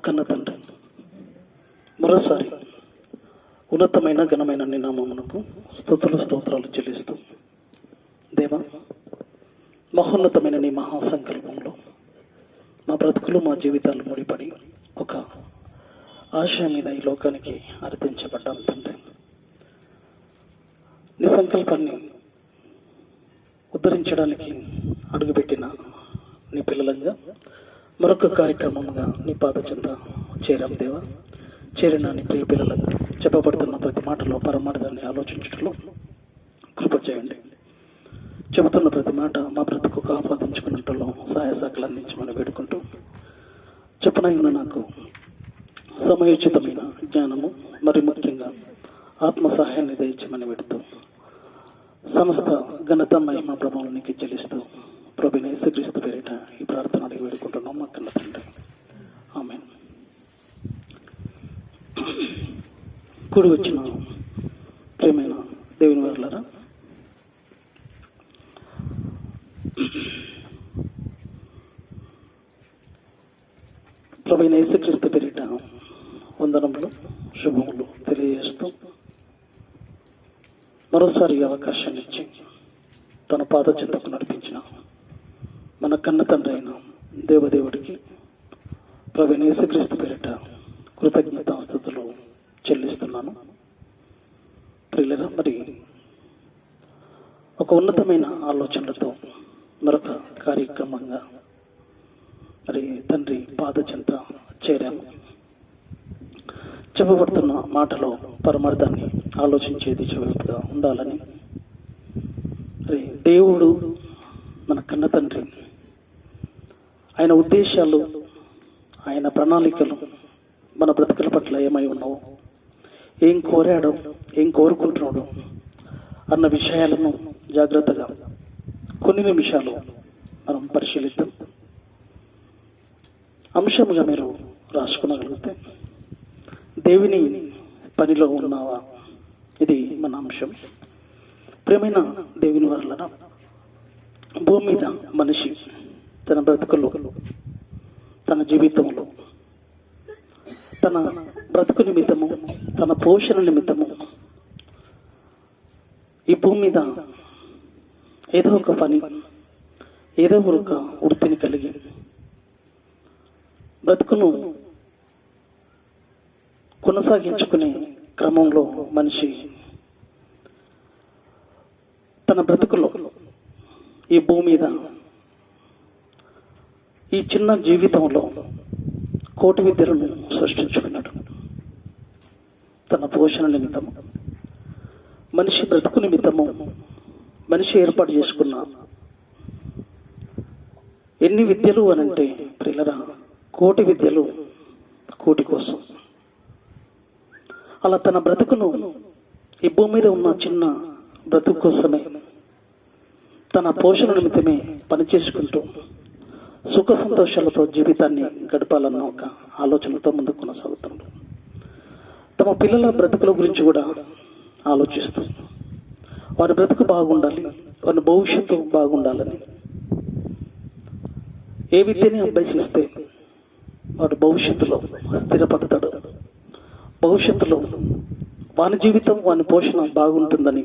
కన్న తండ్రి, మరోసారి ఉన్నతమైన ఘనమైన నీ నామమునకు స్తోత్రాలు చెల్లిస్తూ, దేవా, మహోన్నతమైన నీ మహాసంకల్పంలో మా బ్రతుకులు మా జీవితాలు ముడిపడి ఒక ఆశయం మీద ఈ లోకానికి అర్థించబడ్డాం తండ్రి. నీ సంకల్పాన్ని ఉద్ధరించడానికి అడుగుపెట్టిన నీ పిల్లలంగా మరొక కార్యక్రమంగా నీ పాద చెంత చేరాం దేవా. చేరిన నీ ప్రియ పిల్లలంగా చెప్పబడుతున్న ప్రతి మాటలో పరమార్థాన్ని ఆలోచించడంలో కృప చేయండి. చెబుతున్న ప్రతి మాట మా బ్రతుకు ఆపాదించుకున్నట్లో సహాయశాఖలు అందించమని వేడుకుంటూ, చెప్పనైన నాకు సమయోచితమైన జ్ఞానము, మరి ముఖ్యంగా ఆత్మ సహాయాన్ని దయచేయమని వేడుతూ, సమస్త ఘనత మహిమ ప్రభావానికి చెల్లిస్తూ ప్రభువైన యేసుక్రీస్తు పేరిట ఈ ప్రార్థన అడిగి వేడుకుంటున్నాం మా కన్న తండ్రి. ఆమేన్. కూడి వచ్చిన ప్రియమైన దేవుని వారలారా, ప్రభువైన యేసుక్రీస్తు పేరిట వందనములు, శుభములు తెలియజేస్తూ, మరోసారి అవకాశాన్ని ఇచ్చి తన పాద చెంతకు నడిపించిన మన కన్న తండ్రి అయిన దేవదేవుడికి ప్రభువైన యేసుక్రీస్తు పేరిట కృతజ్ఞతాస్తుతులు చెల్లిస్తున్నాను. ప్రియులరా, మరి ఒక ఉన్నతమైన ఆలోచనలతో మరొక కార్యక్రమంగా మరి తండ్రి పాద చెంత చేరాము. చెప్పబడుతున్న మాటలో పరమార్థాన్ని ఆలోచించేది చెవిగా ఉండాలని, మరి దేవుడు మన కన్న తండ్రి, ఆయన ఉద్దేశాలు, ఆయన ప్రణాళికలు మన బ్రతుకుల పట్ల ఏమై ఉన్నావో, ఏం కోరాడో, ఏం కోరుకుంటున్నాడో అన్న విషయాలను జాగ్రత్తగా కొన్ని నిమిషాలు మనం పరిశీలిద్దాం. అంశంగా మీరు రాసుకునగలిగితే, దేవుని పనిలో ఉన్నావా, ఇది మన అంశం. ప్రియమైన దేవుని వలన భూమి మీద మనిషి తన బ్రతుకులో, తన జీవితంలో, తన బ్రతుకు నిమిత్తము, తన పోషణ నిమిత్తము ఈ భూమి మీద ఏదో ఒక పని, ఏదో ఒక వృత్తిని కలిగి బ్రతుకును కొనసాగించుకునే క్రమంలో మనిషి తన బ్రతుకులో ఈ భూమి మీద, ఈ చిన్న జీవితంలో కోటి విద్యలను సృష్టించుకున్నాడు. తన పోషణ నిమిత్తము, మనిషి బ్రతుకు నిమిత్తము మనిషి ఏర్పాటు చేసుకున్న ఎన్ని విద్యలు అనంటే ప్రియులరా, కోటి విద్యలు, కోటి కోసం. అలా తన బ్రతుకును ఈ భూమి మీద ఉన్న చిన్న బ్రతుకు కోసమే, తన పోషణ నిమిత్తమే పనిచేసుకుంటూ సుఖ సంతోషాలతో జీవితాన్ని గడపాలన్న ఒక ఆలోచనతో ముందుకు కొనసాగుతున్నాడు. తమ పిల్లల బ్రతుకుల గురించి కూడా ఆలోచిస్తూ, వారి బ్రతుకు బాగుండాలి, వారి భవిష్యత్తు బాగుండాలని, ఏ విద్యని అభ్యసిస్తే వాడు భవిష్యత్తులో స్థిరపడతాడు, భవిష్యత్తులో వాని జీవితం, వాని పోషణ బాగుంటుందని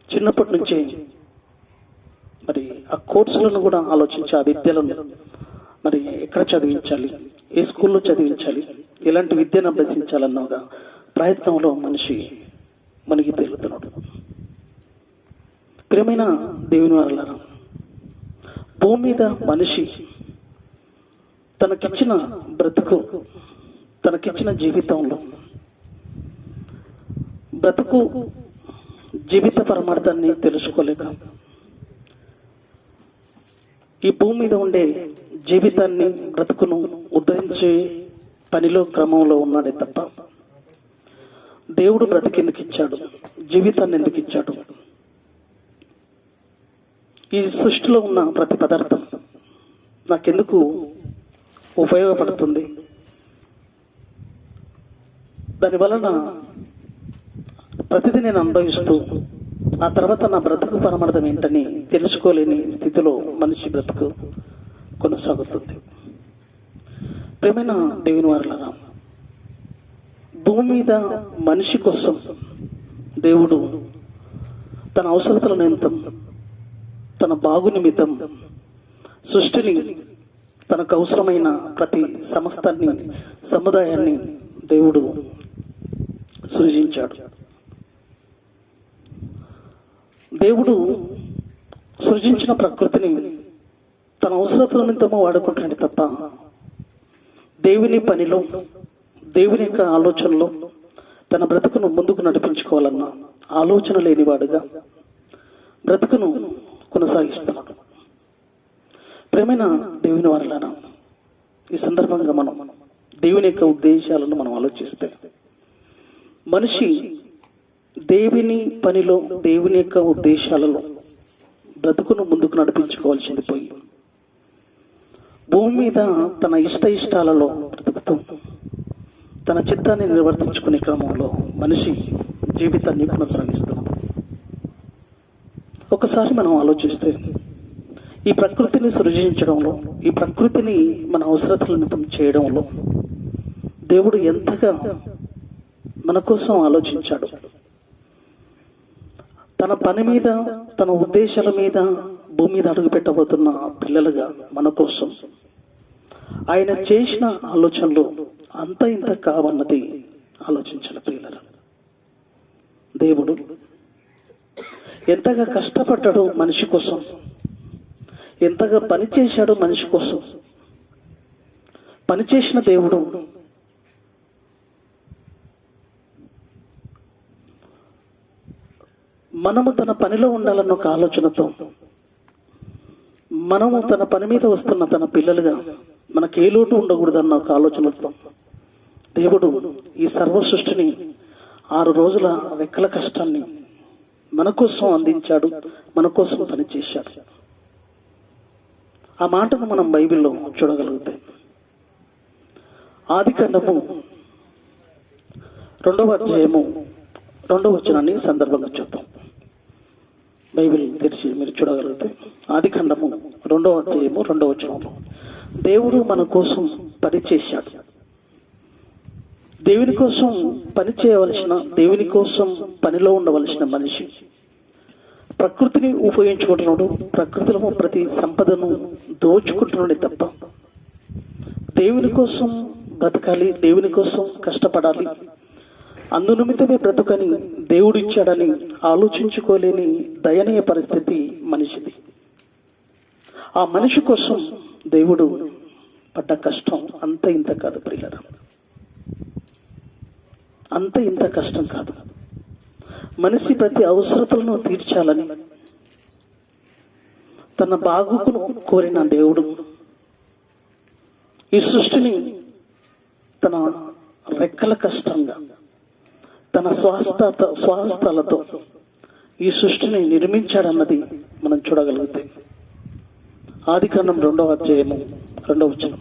చిన్నప్పటి నుంచే మరి ఆ కోర్సులను కూడా ఆలోచించి, ఆ విద్యలను మరి ఎక్కడ చదివించాలి, ఏ స్కూల్లో చదివించాలి, ఎలాంటి విద్యను అభ్యసించాలన్న ఒక ప్రయత్నంలో మనిషి మనకి తేలుతున్నాడు. ప్రియమైన దేవుని వారలారా, భూమి మీద మనిషి తనకిచ్చిన బ్రతుకు, తనకిచ్చిన జీవితంలో బ్రతుకు జీవిత పరమార్థాన్ని తెలుసుకోలేక ఈ భూమి మీద ఉండే జీవితాన్ని, బ్రతుకును ఉద్ధరించే పనిలో క్రమంలో ఉన్నాడే తప్ప, దేవుడు బ్రతికి ఎందుకు ఇచ్చాడు, జీవితాన్ని ఎందుకు ఇచ్చాడు, ఈ సృష్టిలో ఉన్న ప్రతి పదార్థం నాకెందుకు ఉపయోగపడుతుంది, దానివలన ప్రతిదీ నేను అనుభవిస్తూ ఆ తర్వాత నా బ్రతుకు పరమార్థం ఏంటని తెలుసుకోలేని స్థితిలో మనిషి బ్రతుకు కొనసాగుతుంది. ప్రియమైన దేవుని వారలారా, భూమి మీద మనిషి కోసం దేవుడు తన అవసరతల నిమిత్తం, తన బాగు నిమిత్తం సృష్టిని, తనకు అవసరమైన ప్రతి సమస్తాన్ని, సముదాయాన్ని దేవుడు సృజించాడు. దేవుడు సృజించిన ప్రకృతిని తన అవసరతల నిమిత్తము వాడుకుంటాడు తప్ప దేవుని పనిలో, దేవుని యొక్క ఆలోచనలో తన బ్రతుకును ముందుకు నడిపించుకోవాలన్న ఆలోచన లేనివాడుగా బ్రతుకును కొనసాగిస్తున్నాడు. ప్రియమైన దేవుని వారలారా, ఈ సందర్భంగా మనం దేవుని యొక్క ఉద్దేశాలను మనం ఆలోచిస్తే, మనిషి దేవుని పనిలో, దేవుని యొక్క ఉద్దేశాలలో బ్రతుకును ముందుకు నడిపించుకోవాల్సింది పోయి భూమి మీద తన ఇష్టాలలో బ్రతుకుతూ తన చిత్తాన్ని నిర్వర్తించుకునే క్రమంలో మనిషి జీవితాన్ని కొనసాగిస్తున్నాడు. ఒకసారి మనం ఆలోచిస్తే, ఈ ప్రకృతిని సృజించడంలో, ఈ ప్రకృతిని మన అవసరతల నిమిత్తం చేయడంలో దేవుడు ఎంతగా మన కోసం ఆలోచించాడు. తన పని మీద, తన ఉద్దేశాల మీద భూమి మీద అడుగు పెట్టబోతున్న పిల్లలుగా మన కోసం ఆయన చేసిన ఆలోచనలు అంత ఇంత కావన్నది ఆలోచించాలి ప్రియులరా. దేవుడు ఎంతగా కష్టపడ్డాడు మనిషి కోసం, ఎంతగా పని చేశాడు మనిషి కోసం. పనిచేసిన దేవుడు మనము తన పనిలో ఉండాలన్న ఒక ఆలోచనతో, మనము తన పని మీద వస్తున్న తన పిల్లలుగా మనకు ఏ లోటు ఉండకూడదన్న ఒక ఆలోచనతో దేవుడు ఈ సర్వ సృష్టిని 6 రోజుల రెక్కల కష్టాన్ని మన కోసం అందించాడు, మన కోసం పనిచేశాడు. ఆ మాటను మనం బైబిల్లో చూడగలుగుతాం. ఆదికాండము 2వ అధ్యాయము 2వ వచనాన్ని సందర్భంగా చూద్దాం. బైబిల్ తెరిచి మీరు చూడగలిగితే, ఆదికాండము 2వ అధ్యాయము 2వ వచనంలో దేవుడు మన కోసం పని చేశాడు. దేవుని కోసం పని చేయవలసిన, దేవుని కోసం పనిలో ఉండవలసిన మనిషి ప్రకృతిని ఉపయోగించుకుంటున్నాడు, ప్రకృతిలో ప్రతి సంపదను దోచుకుంటున్నాడు తప్ప దేవుని కోసం బ్రతకాలి, దేవుని కోసం కష్టపడాలి, అందు నిమిత్తమే బ్రతుకని దేవుడిచ్చాడని ఆలోచించుకోలేని దయనీయ పరిస్థితి మనిషిది. ఆ మనిషి కోసం దేవుడు పడ్డ కష్టం అంత ఇంత కాదు ప్రియులరా, అంత ఇంత కష్టం కాదు. మనిషి ప్రతి అవసరతలను తీర్చాలని తన బాగును కోరిన దేవుడు ఈ సృష్టిని తన రెక్కల కష్టంగా, తన స్వహస్తాలతో ఈ సృష్టిని నిర్మించాడన్నది మనం చూడగలిగితే, ఆదికాండం 2వ అధ్యాయము 2వ వచనం.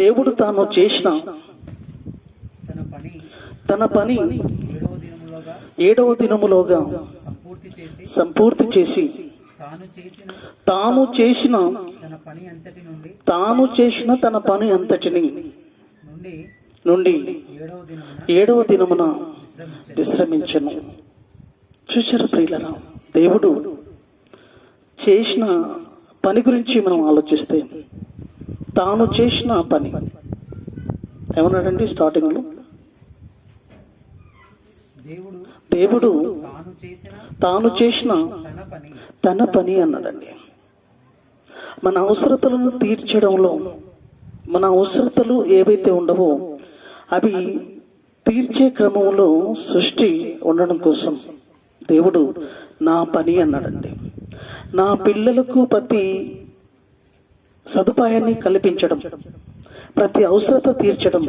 దేవుడు తాను చేసిన తన పని 7వ దినములోగా సంపూర్తి చేసి తాను చేసిన తన పని అంతటిని నుండి 7వ దినమున విశ్రమించెను. చూశారు ప్రియులరా, దేవుడు చేసిన పని గురించి మనం ఆలోచిస్తే, తాను చేసిన పని ఏమన్నాడండి స్టార్టింగ్ లో? దేవుడు తాను చేసిన తన పని అన్నాడండి. మన అవసరతలను తీర్చడంలో, మన అవసరతలు ఏవైతే ఉండవో అవి తీర్చే క్రమంలో సృష్టి ఉండడం కోసం దేవుడు నా పని అన్నాడండి. నా పిల్లలకు ప్రతి సదుపాయాన్ని కల్పించడం, ప్రతి అవసరత తీర్చడం,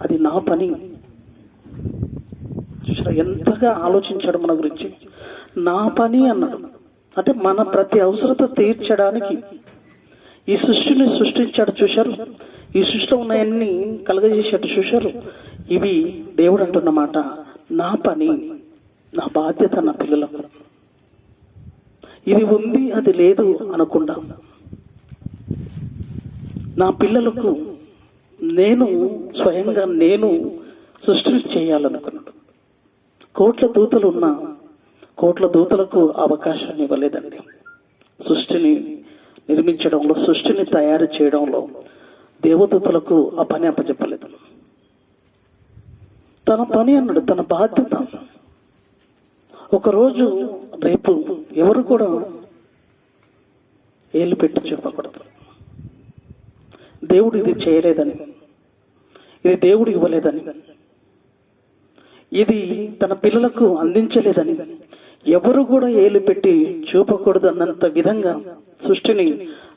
అది నా పని. ఎంతగా ఆలోచించాడు మన గురించి. నా పని అన్నాడు అంటే మన ప్రతి అవసరత తీర్చడానికి ఈ సృష్టిని సృష్టించాడు. చూశారు, ఈ సృష్టిలో ఉన్నాయన్నీ కలగజేసేట్టు చూశారు. ఇవి దేవుడు అంటున్నమాట, నా పని, నా బాధ్యత నా పిల్లలకు. ఇది ఉంది అది లేదు అనకుండా నా పిల్లలకు నేను స్వయంగా సృష్టిని చేయాలనుకున్నాడు. కోట్ల దూతలు ఉన్న కోట్ల దూతలకు అవకాశాన్ని ఇవ్వలేదండి. సృష్టిని నిర్మించడంలో, సృష్టిని తయారు చేయడంలో దేవదూతలకు ఆ పని అప్పచెప్పలేదు. తన పని అన్నాడు, తన బాధ్యత. ఒకరోజు రేపు ఎవరు కూడా ఏళ్ళు పెట్టి చెప్పకూడదు. దేవుడు ఇది చేయలేదని, ఇది దేవుడు ఇవ్వలేదని, ఇది తన పిల్లలకు అందించలేదని ఎవరు కూడా ఏలు పెట్టి చూపకూడదు అన్నంత విధంగా సృష్టిని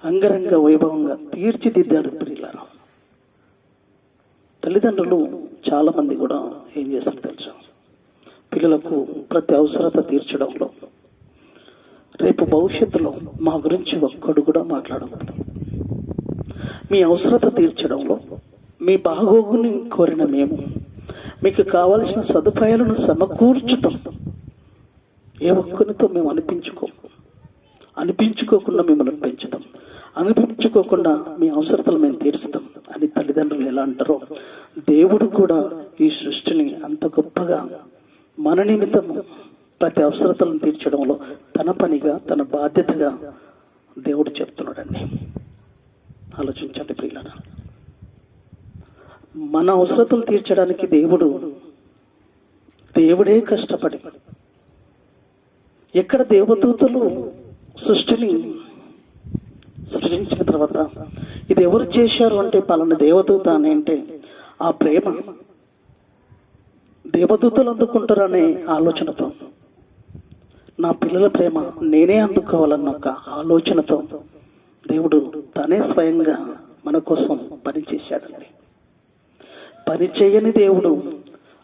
అంగరంగ వైభవంగా తీర్చిదిద్దాడు ప్రియులారా. తల్లిదండ్రులు చాలా మంది కూడా ఏం చేస్తారు తెలుసా, పిల్లలకు ప్రతి అవసరత తీర్చడంలో, రేపు భవిష్యత్తులో మా గురించి ఒక్కడు కూడా మాట్లాడకూడదు, మీ అవసరత తీర్చడంలో మీ బాగోగుని కోరిన మేము మీకు కావలసిన సదుపాయాలను సమకూర్చుతాం, ఏ ఒక్కరితో మేము అనిపించుకోకుండా మిమ్మల్ని పెంచుతాం, అనిపించుకోకుండా మీ అవసరతలు మేము తీరుస్తాం అని తల్లిదండ్రులు ఎలా అంటారో, దేవుడు కూడా ఈ సృష్టిని అంత గొప్పగా మన నిమిత్తము ప్రతి అవసరతలను తీర్చడంలో తన పనిగా, తన బాధ్యతగా దేవుడు చెప్తున్నాడండి. ఆలోచించండి ప్రియులారా, మన అవసరతలు తీర్చడానికి దేవుడే కష్టపడి, ఎక్కడ దేవదూతలు సృష్టిని సృజించిన తర్వాత ఇది ఎవరు చేశారు అంటే పలానా దేవదూత అని అంటే, ఆ ప్రేమ దేవదూతలు అందుకుంటారనే ఆలోచనతో, నా పిల్లల ప్రేమ నేనే అందుకోవాలన్న ఒక ఆలోచనతో దేవుడు తనే స్వయంగా మన కోసం పనిచేశాడండి. పని చేయని దేవుడు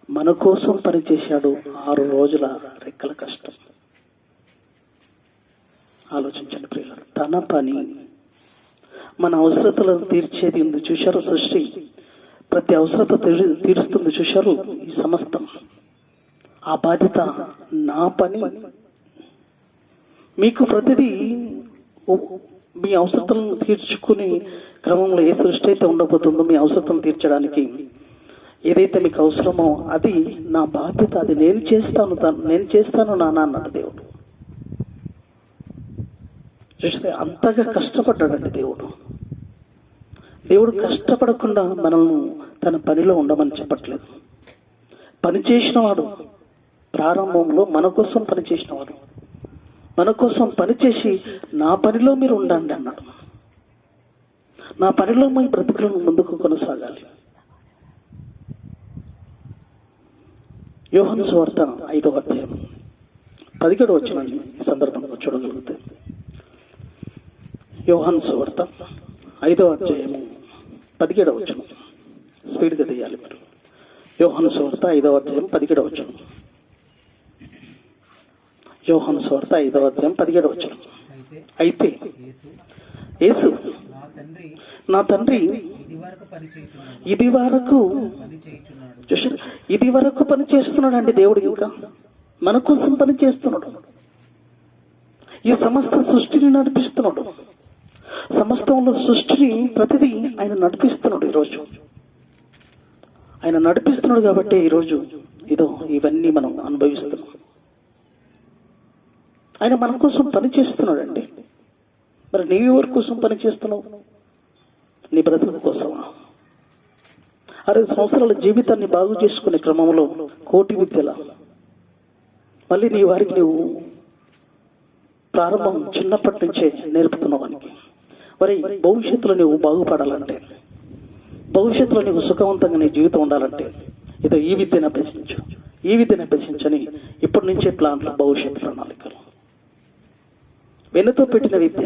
మన కోసం పనిచేశాడు 6 రోజుల రెక్కల కష్టం. ఆలోచించండి ప్రియులారా, తన పని మన అవసరతలను తీర్చేది ఉంది చూశారు. సృష్టి ప్రతి అవసరత తీరుస్తుంది చూశారు. ఈ సమస్తం ఆ బాధ్యత నా పని. మీకు ప్రతిదీ మీ అవసరతలను తీర్చుకునే క్రమంలో ఏ సృష్టి అయితే ఉండబోతుందో, మీ అవసరతను తీర్చడానికి ఏదైతే మీకు అవసరమో అది నా బాధ్యత, అది నేను చేస్తాను నాన్న అన్నాడు దేవుడు. చూస్తే అంతగా కష్టపడ్డాడండి దేవుడు కష్టపడకుండా మనల్ని తన పనిలో ఉండమని చెప్పట్లేదు. పని చేసినవాడు ప్రారంభంలో మన కోసం పనిచేసినవాడు, మన కోసం పనిచేసి నా పనిలో మీరు ఉండండి అన్నాడు. నా పనిలో మీ బ్రతుకులను ముందుకు కొనసాగాలి. యోహాను సువార్త 5వ అధ్యాయం 17వ వచనాన్ని ఈ సందర్భంగా చూడగలిగితే, యోహాను సువార్త 5వ అధ్యాయము 17వ వచనం. స్పీడ్గా తీయాలి మీరు. యోహాను సువార్త 5వ అధ్యాయం 17వ వచనం. యోహాను సువార్త 5వ అధ్యాయం 17వ వచనం. అయితే యేసు, నా తండ్రి ఇది వరకు పని చేస్తున్నాడు అండి. దేవుడు ఇంకా మన కోసం పని చేస్తున్నాడు. ఈ సమస్త సృష్టిని నడిపిస్తున్నాడు. సమస్తంలో సృష్టిని ప్రతిదీ ఆయన నడిపిస్తున్నాడు. ఈరోజు ఆయన నడిపిస్తున్నాడు కాబట్టి ఈరోజు ఇవన్నీ మనం అనుభవిస్తున్నాం. ఆయన మన కోసం పని చేస్తున్నాడు అండి. మరి నీవు ఎవరి కోసం పని చేస్తున్నావు? నీ బ్రతుకు కోసమా? 60 సంవత్సరాల జీవితాన్ని బాగు చేసుకునే క్రమంలో కోటి విద్యల మళ్ళీ నీ వారికి నువ్వు ప్రారంభం చిన్నప్పటి నుంచే నేర్పుతున్నవానికి, మరి భవిష్యత్తులో నువ్వు బాగుపడాలంటే, భవిష్యత్తులో నీకు సుఖవంతంగా నీ జీవితం ఉండాలంటే ఈ విద్యను అభ్యసించని ఇప్పటి నుంచే ప్లాన్లు, భవిష్యత్తు ప్రణాళికలు, వెన్నుతో పెట్టిన విద్య.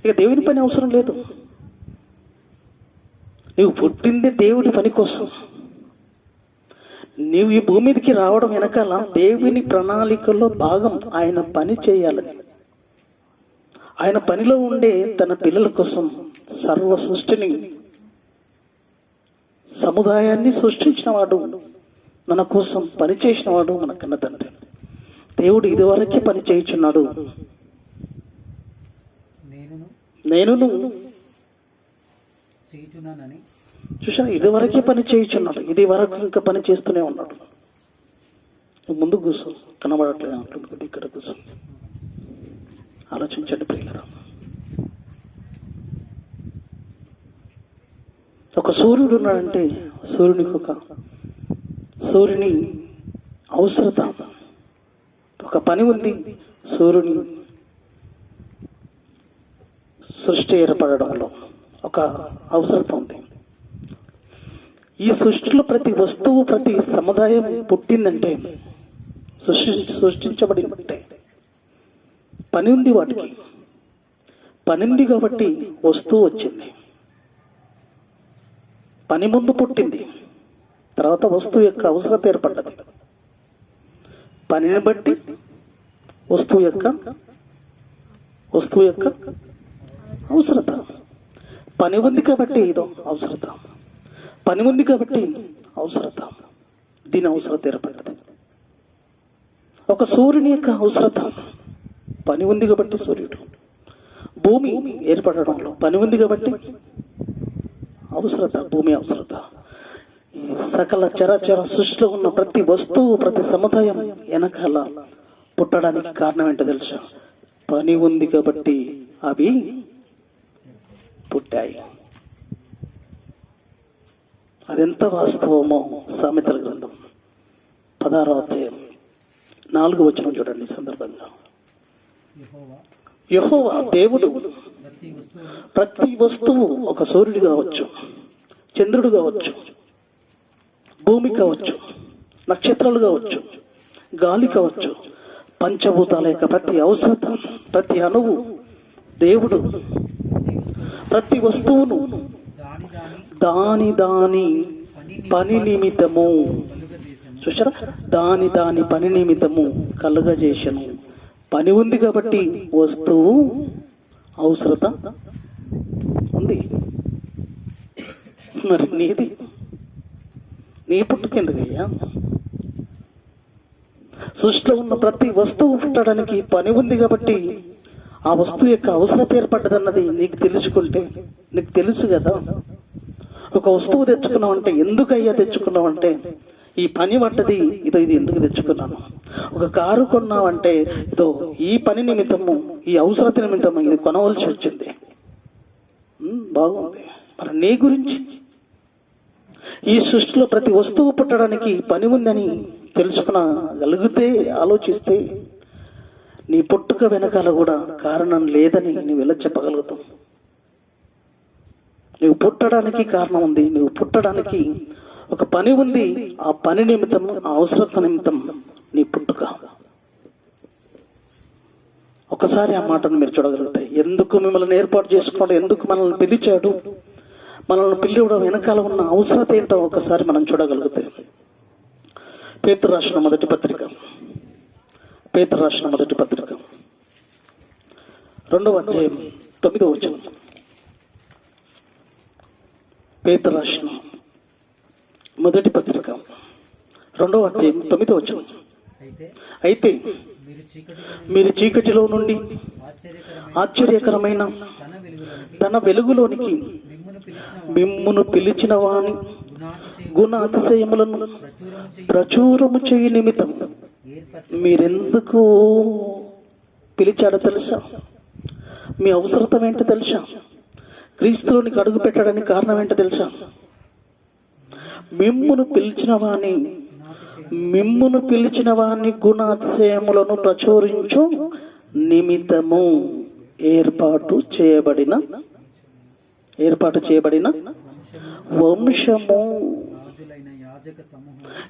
ఇక దేవుని పని అవసరం లేదు. నువ్వు పుట్టింది దేవుడి పని కోసం. నువ్వు ఈ భూమి మీదకి రావడం వెనకాల దేవుని ప్రణాళికల్లో భాగం. ఆయన పని చేయాలని, ఆయన పనిలో ఉండే తన పిల్లల కోసం సర్వ సృష్టిని, సముదాయాన్ని సృష్టించిన వాడు, మన కోసం పని చేసిన వాడు మన కన్న తండ్రి. దేవుడు ఇదివరకే పని చేయుచున్నాడు. నేనును చేయుచున్నానని చూసాను. ఇది వరకే పని చేయుచున్నాడు, ఇది వరకు ఇంకా పని చేస్తూనే ఉన్నాడు. ముందు కూర్చో, కనబడట్లేదు అంటుంది, ఇక్కడ కూర్చో. ఆలోచించండి ప్రియులారా. ఒక సూర్యుడు ఉన్నాడంటే సూర్యుని అవసరత, ఒక పని ఉంది. సూర్యుని సృష్టి ఏర్పడడంలో ఒక అవసరత ఉంది. ఈ సృష్టిలో ప్రతి వస్తువు, ప్రతి సముదాయం పుట్టిందంటే, సృష్టించబడిందంటే పని ఉంది. వాటికి పని ఉంది కాబట్టి వస్తువు వచ్చింది. పని ముందు పుట్టింది, తర్వాత వస్తువు యొక్క అవసరత ఏర్పడ్డది. పనిని బట్టి వస్తువు యొక్క అవసరత. పని ఉంది కాబట్టి ఇదో అవసరత, పని ఉంది కాబట్టి అవసరత, దీని అవసరత ఏర్పడ్డది. ఒక సూర్యుని యొక్క అవసరత, పని ఉంది కాబట్టి సూర్యుడు. భూమి ఏర్పడడంలో పని ఉంది కాబట్టి అవసరత, భూమి అవసరత. ఈ సకల చరాచర సృష్టిలో ఉన్న ప్రతి వస్తువు, ప్రతి సముదాయం వెనకాల పుట్టడానికి కారణం ఏంటో తెలుసా? పని ఉంది కాబట్టి అవి పుట్టాయి. అదెంత వాస్తవమో సామెతల గ్రంథం 16వ అధ్యాయం 4వ వచనం చూడండి. ఈ సందర్భంగా యెహోవా దేవుడు ప్రతి వస్తువు, ఒక సూర్యుడు కావచ్చు, చంద్రుడు కావచ్చు, భూమి కావచ్చు, నక్షత్రాలు కావచ్చు, గాలి కావచ్చు, పంచభూతాల యొక్క ప్రతి అవసరత, ప్రతి అణువు, దేవుడు ప్రతి వస్తువును దాని పని నిమిత్తము, చూసారా, దాని పని నిమిత్తము కలుగజేసెను. పని ఉంది కాబట్టి వస్తువు అవసరత ఉంది. మరి నీ పుట్టుకెందుకయ్యా? సృష్టిలో ఉన్న ప్రతి వస్తువు పుట్టడానికి పని ఉంది కాబట్టి ఆ వస్తువు యొక్క అవసరత ఏర్పడ్డదన్నది నీకు తెలుసుకుంటే, నీకు తెలుసు కదా. ఒక వస్తువు తెచ్చుకున్నావంటే, ఎందుకయ్యా తెచ్చుకున్నావంటే ఈ పని పడ్డది, ఇది ఎందుకు తెచ్చుకున్నాను. ఒక కారు కొన్నావంటే ఇదో ఈ పని నిమిత్తము, ఈ అవసరత నిమిత్తము ఇది కొనవలసి వచ్చింది. బాగుంది. మరి నీ గురించి ఈ సృష్టిలో ప్రతి వస్తువు పుట్టడానికి పని ఉందని తెలుసుకునగలిగితే, ఆలోచిస్తే నీ పుట్టుక వెనకాల కూడా కారణం లేదని నువ్వు ఎలా చెప్పగలుగుతావు? నువ్వు పుట్టడానికి కారణం ఉంది, నువ్వు పుట్టడానికి ఒక పని ఉంది. ఆ పని నిమిత్తం, ఆ అవసరత నిమిత్తం నీ పుట్టుక. ఒకసారి ఆ మాటను మీరు చూడగలుగుతాయి. ఎందుకు మిమ్మల్ని ఏర్పాటు చేసుకోవడం, ఎందుకు మనల్ని పిలిచాడు, మనల్ని పిలివడం వెనకాల ఉన్న అవసరత ఏంటో ఒకసారి మనం చూడగలుగుతాయి. పేతురు రాసిన మొదటి పత్రిక 2వ అధ్యాయం 9వ వచనం. పేతురు రాసిన మొదటి పత్రిక 2వ అధ్యాయం 9వ వచనం. అయితే మీరు చీకటిలో నుండి ఆశ్చర్యకరమైన తన వెలుగులోనికి మిమ్మును పిలిచిన వాని గుణ అతిశయములను ప్రచురము చేయి నిమిత్తం మీరెందుకు పిలిచాడో తెలుసా? మీ అవసరతం ఏంటో తెలుసా? క్రీస్తులోనికి అడుగు పెట్టడానికి కారణం ఏంటో తెలుసా? మిమ్మును పిలిచిన వాని గుణాతిశయములను ప్రచురించు నిమిత్తము ఏర్పాటు చేయబడిన వంశము.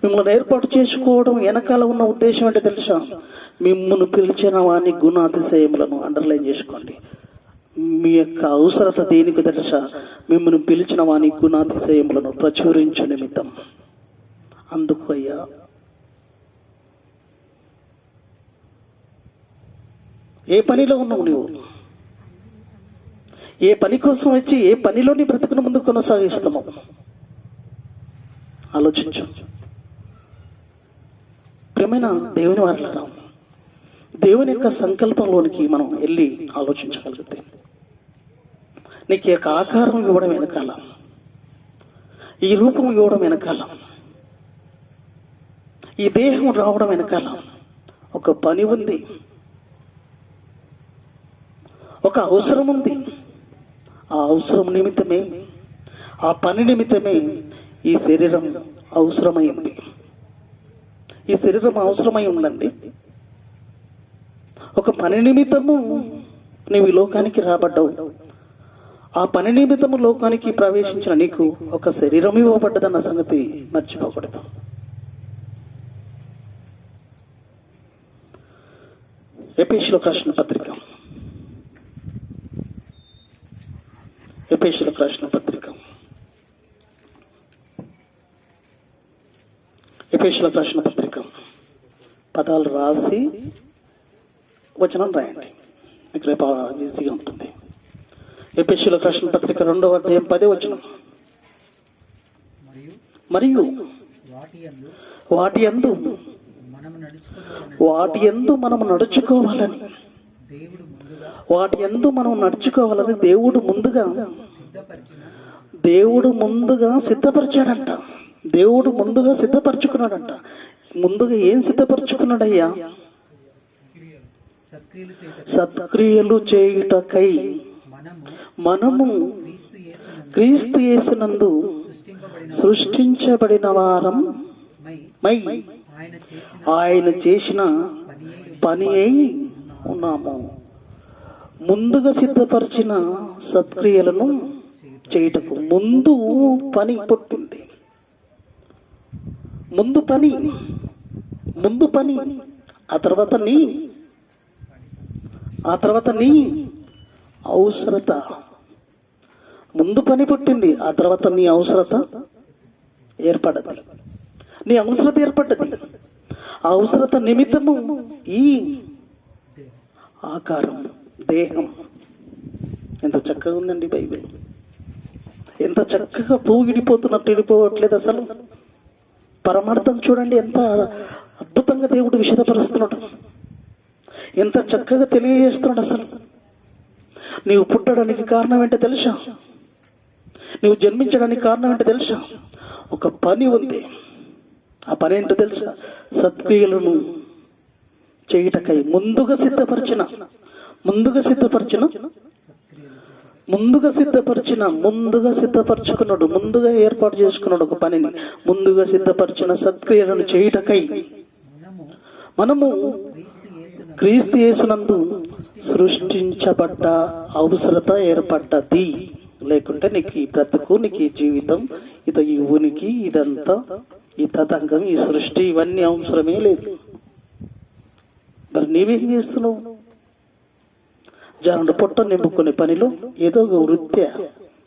మిమ్మల్ని ఏర్పాటు చేసుకోవడం వెనకాల ఉన్న ఉద్దేశం ఏంటో తెలుసా? మిమ్మును పిలిచిన వాని గుణాతిశయములను అండర్లైన్ చేసుకోండి. మీ యొక్క అవసరత దేనికి తెలుసా? మిమ్మల్ని పిలిచిన వాని గుణాతిశయములను ప్రచురించు నిమిత్తం. అందుకు అయ్యా ఏ పనిలో ఉన్నావు నువ్వు? ఏ పని కోసం వచ్చి ఏ పనిలో నీ బ్రతుకును ముందు కొనసాగిస్తాము? ఆలోచించు. ప్రియమైన దేవుని వారలారా, దేవుని యొక్క సంకల్పంలోనికి మనం వెళ్ళి ఆలోచించగలిగితే నీకు ఈ యొక్క ఆకారం ఇవ్వడం వెనకాల, ఈ రూపం ఇవ్వడం వెనకాల, ఈ దేహం రావడం వెనకాల ఒక పని ఉంది, ఒక అవసరం ఉంది. ఆ అవసరం నిమిత్తమే, ఆ పని నిమిత్తమే ఈ శరీరం అవసరమైంది. ఈ శరీరం అవసరమై ఉందండి. ఒక పని నిమిత్తము నీవు ఈ లోకానికి రాబడ్డావు. ఆ పని నిమిత్తము లోకానికి ప్రవేశించిన నీకు ఒక శరీరం ఇవ్వబడ్డదన్న సంగతి మర్చిపోకూడదు. ఎఫెసీయులకు రాసిన పత్రిక, ఎఫెసీయులకు రాసిన పత్రిక, ఎఫెసీయులకు రాసిన పత్రిక పదాలు రాసి వచనం రాయండి, మీకు రేపు ఈజీగా ఉంటుంది. ఎఫెసీయులకు రాసిన పత్రిక 2వ అధ్యాయం 10వ వచనం. మరియు వాటి యందు మనము నడుచుకోవాలని, దేవుడు ముందుగా సిద్ధపరిచాడంట. దేవుడు ముందుగా సిద్ధపరచుకున్నాడంట. ముందుగా ఏం సిద్ధపరచుకున్నాడయ్యా? సత్క్రియలు చేయుటకై మనము క్రీస్తు యేసునందు సృష్టించబడిన వారం ఆయన చేసిన పని అయి ఉన్నాము. ముందుగా సిద్ధపరిచిన సత్క్రియలను చేయుటకు ముందు పని పుట్టింది. ముందు పని ఆ తర్వాత నీ అవసరత. ముందు పని పుట్టింది, ఆ తర్వాత నీ అవసరత ఏర్పడ్డది. ఆ అవసరత నిమిత్తము ఈ ఆకారం, దేహం. ఎంత చక్కగా ఉందండి బైబిల్. ఎంత చక్కగా పువ్వు విడిపోతున్నట్టు విడిపోవట్లేదు అసలు. పరమార్థం చూడండి, ఎంత అద్భుతంగా దేవుడు విషదపరుస్తున్నాడు, ఎంత చక్కగా తెలియజేస్తున్నాడు. అసలు నీవు పుట్టడానికి కారణం ఏంటో తెలుసా? నీవు జన్మించడానికి కారణం ఏంటో తెలుసా? ఒక పని ఉంది. ఆ పని ఏంటో తెలుసా? సత్క్రియలను చేయుటకై ముందుగా సిద్ధపరచుకున్నాడు. ముందుగా ఏర్పాటు చేసుకున్నాడు ఒక పనిని. ముందుగా సిద్ధపరిచిన సత్క్రియలను చేయుటకై మనము క్రీస్తు యేసునందు సృష్టించబడ్డ అవసరత ఏర్పడ్డది. లేకుంటే నీకు ఈ బ్రతుకు, నీకు ఈ జీవితం, ఈ ఉనికి, ఇదంతా, ఈ తతంగం, ఈ సృష్టి, ఇవన్నీ అవసరమే లేదు. మరి నీవేం చేస్తున్నావు? జనుడు పొట్ట నింపుకునే పనిలో ఏదో ఒక వృత్తి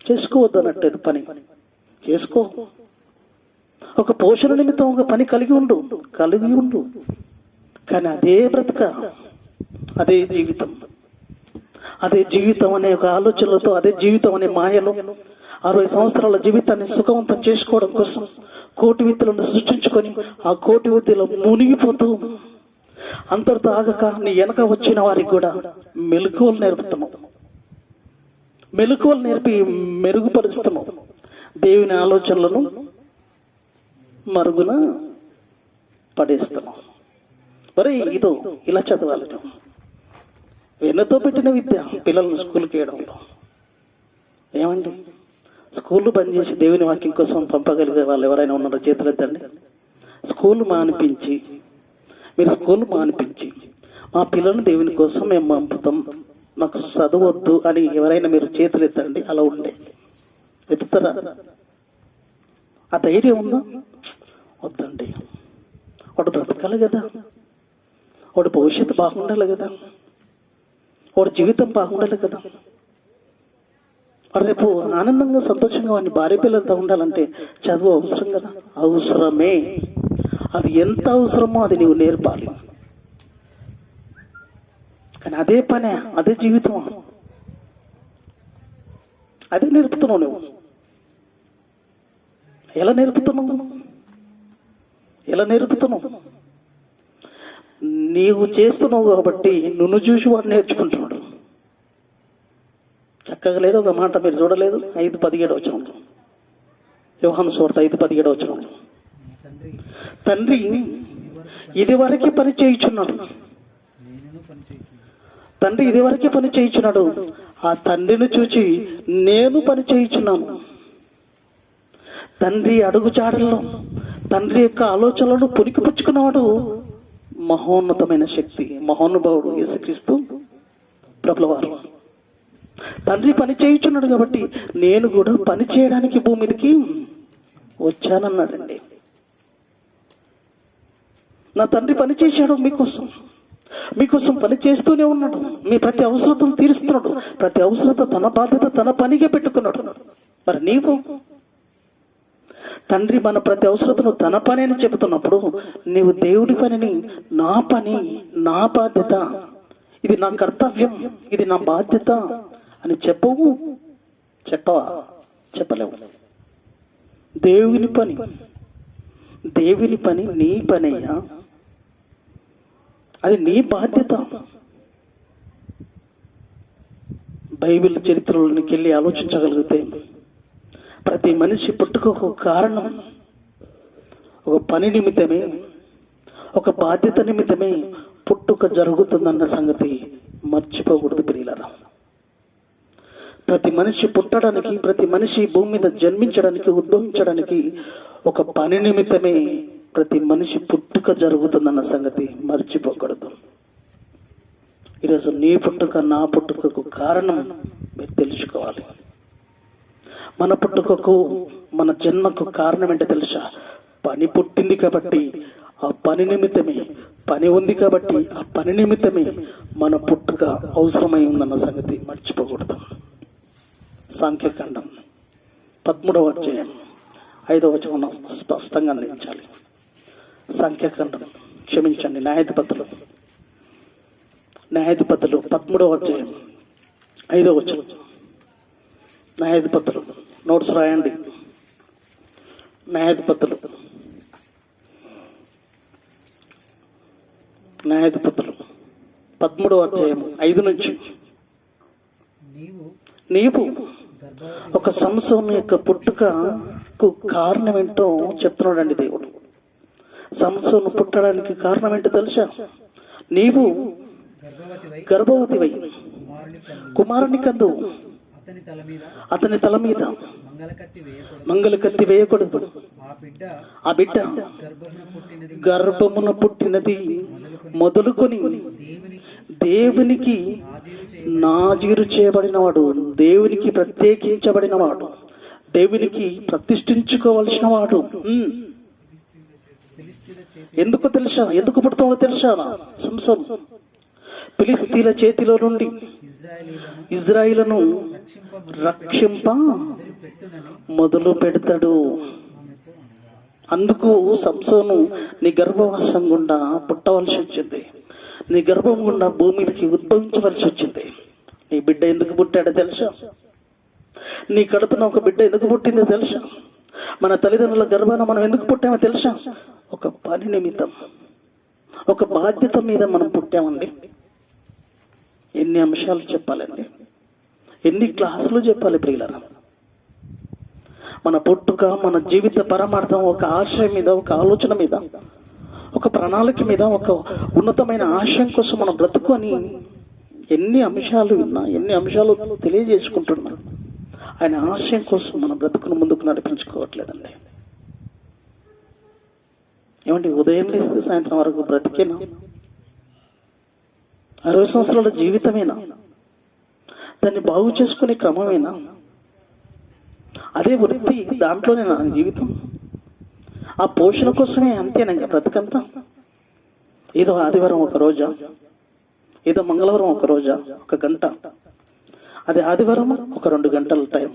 చేసుకోవద్దు అన్నట్టు పని చేసుకో. ఒక పోషణ నిమిత్తం ఒక పని కలిగి ఉండు. కానీ అదే బ్రతక, అదే జీవితం అనే ఒక ఆలోచనలతో, అదే జీవితం అనే మాయలో 60 సంవత్సరాల జీవితాన్ని సుఖవంతం చేసుకోవడం కోసం కోటి విద్యలను సృష్టించుకొని ఆ కోటి విద్యలో మునిగిపోతూ అంతటితో ఆగక నీ వెనక వచ్చిన వారికి కూడా మెలకువలు నేర్పి మెరుగుపరుస్తున్నావు. దేవుని ఆలోచనలను మరుగున పడేస్తున్నావు. మరి ఇదో ఇలా చదవాలి. వెన్నతో పెట్టిన విద్య పిల్లలను స్కూల్కి వేయడంలో ఏమండి? స్కూల్ బంద్ చేసి దేవుని వాక్యం కోసం పంపగలిగే వాళ్ళు ఎవరైనా ఉన్నారో చేతులెత్తండి. మీరు స్కూల్ మానిపించి మా పిల్లల్ని దేవుని కోసం మేము పంపుతాం, మాకు చదవద్దు అని ఎవరైనా మీరు చేతులు ఎత్తండి. అలా ఉండే ఎత్తుతారా? ఆ ధైర్యం ఉందా? వద్దండి. వాడు బ్రతకాలి కదా, వాడు భవిష్యత్తు బాగుండాలి కదా, వాడు జీవితం బాగుండాలి కదా, వాడు రేపు ఆనందంగా సంతోషంగా వాడిని భార్య పిల్లలతో ఉండాలంటే చదువు అవసరం కదా. అవసరమే. అది ఎంత అవసరమో అది నీవు నేర్పాలి. కానీ అదే పనే, అదే జీవితం, అదే నేర్పుతున్నావు నువ్వు. ఎలా నేర్పుతున్నావు? నీవు చేస్తున్నావు కాబట్టి నిన్ను చూసి వాడు నేర్చుకుంటున్నాడు. చక్కగా లేదు ఒక మాట మీరు చూడలేదు. 5:17 వచనం, యోహాను సువార్త 5:17 వచనం. తండ్రి ఇదివరకే పని చేయుచున్నాడు. తండ్రి ఇదివరకే పని చేయుచున్నాడు. ఆ తండ్రిని చూచి నేను పని చేయుచున్నాను. తండ్రి అడుగుజాడల్లో తండ్రి యొక్క ఆలోచనలను పుణికిపుచ్చుకున్నవాడు మహోన్నతమైన శక్తి, మహోనుభావుడు యేసుక్రీస్తు ప్రభులవారు. తండ్రి పని చేయుచున్నాడు కాబట్టి నేను కూడా పని చేయడానికి భూమి మీదకి వచ్చానన్నాడండి. నా తండ్రి పని చేశాడు మీకోసం పని చేస్తూనే ఉన్నాడు. మీ ప్రతి అవసరతను తీరుస్తున్నాడు. ప్రతి అవసరత తన బాధ్యత తన పనిగా పెట్టుకున్నాడు. మరి నీవు తండ్రి మన ప్రతి అవసరతను తన పని అని చెబుతున్నప్పుడు నీవు దేవుడి పనిని నా పని, నా బాధ్యత, ఇది నా కర్తవ్యం, ఇది నా బాధ్యత అని చెప్పవా? చెప్పలేవు. దేవుని పని నీ పనయ్యా, అది నీ బాధ్యత. బైబిల్ చరిత్రలోనికి వెళ్ళి ఆలోచించగలిగితే ప్రతి మనిషి పుట్టుకకు కారణం ఒక పని నిమిత్తమే, ఒక బాధ్యత నిమిత్తమే పుట్టుక జరుగుతుందన్న సంగతి మర్చిపోకూడదు ప్రియులారా. ప్రతి మనిషి పుట్టడానికి, ప్రతి మనిషి భూమి మీద జన్మించడానికి, ఉద్భవించడానికి ఒక పని నిమిత్తమే ప్రతి మనిషి పుట్టుక జరుగుతుందన్న సంగతి మర్చిపోకూడదు. ఈరోజు నీ పుట్టుక, నా పుట్టుకకు కారణం మీరు తెలుసుకోవాలి. మన పుట్టుకకు, మన జన్మకు కారణం ఏంటో తెలుసా? పని పుట్టింది కాబట్టి ఆ పని నిమిత్తమే, పని ఉంది కాబట్టి ఆ పని నిమిత్తమే మన పుట్టుక అవసరమై ఉందన్న సంగతి మర్చిపోకూడదు. సాంఖ్యకాండం 13వ అధ్యాయం 5వ వచనం స్పష్టంగా అందించాలి. సాంఖ్యకాండం, క్షమించండి, న్యాయాధిపతులు 13వ అధ్యాయం 5వ వచనం. న్యాయాధిపతులు నోట్స్ రాయండి. న్యాయాధిపతులు 13వ అధ్యాయం 5 నుంచి. నీవు ఒక సంసోను యొక్క పుట్టుకకు కారణం ఏంటో చెప్తున్నాడండి దేవుడు. సంసోను పుట్టడానికి కారణం ఏంటో తెలుసా? నీవు గర్భవతివై కుమారుని కందు, అతని తల మీద మంగళకత్తి వేయకూడదు. ఆ బిడ్డ గర్భమున పుట్టినది మొదలుకొని దేవునికి నాజీరు చేయబడినవాడు, దేవునికి ప్రత్యేకించబడినవాడు, దేవునికి ప్రతిష్ఠించుకోవలసిన వాడు. ఎందుకు తెలుసా? ఎందుకు పుడతామో తెలుసా? సంసోను ఫిలిస్తీన్ల చేతిలో నుండి ఇజ్రాయిలను రక్షింప మొదలు పెడతాడు. అందుకు సంసోను నీ గర్భవాసం గుండా పుట్టవలసి వచ్చింది. నీ గర్భం గుండా భూమికి ఉద్భవించవలసి వచ్చింది. నీ బిడ్డ ఎందుకు పుట్టాడో తెలుసా? నీ కడుపున ఒక బిడ్డ ఎందుకు పుట్టిందో తెలుసా? మన తల్లిదండ్రుల గర్భాన మనం ఎందుకు పుట్టామో తెలుసా? ఒక పని నిమిత్తం, ఒక బాధ్యత మీద మనం పుట్టామండి. ఎన్ని అంశాలు చెప్పాలండి, ఎన్ని క్లాసులు చెప్పాలి ప్రియులారా. మన పుట్టుక, మన జీవిత పరమార్థం ఒక ఆశయం మీద, ఒక ఆలోచన మీద, ఒక ప్రణాళిక మీద, ఒక ఉన్నతమైన ఆశయం కోసం మనం బ్రతుకొని ఎన్ని అంశాలు విన్నా, ఎన్ని అంశాలు తెలియజేసుకుంటున్నా, ఆయన ఆశయం కోసం మన బ్రతుకును ముందుకు నడిపించుకోవట్లేదండి. ఏమంటే ఉదయం లేస్తే సాయంత్రం వరకు బ్రతికేనా? 60 సంవత్సరాల జీవితమేనా? దాన్ని బాగు చేసుకునే క్రమమేనా? అదే వృత్తి, దాంట్లోనే నా జీవితం, ఆ పోషణ కోసమే అంతేనా బ్రతుకంతా? ఏదో ఆదివారం ఒక రోజా, ఏదో మంగళవారం ఒక రోజా, ఒక గంట, అది ఆదివారం ఒక 2 గంటల టైం.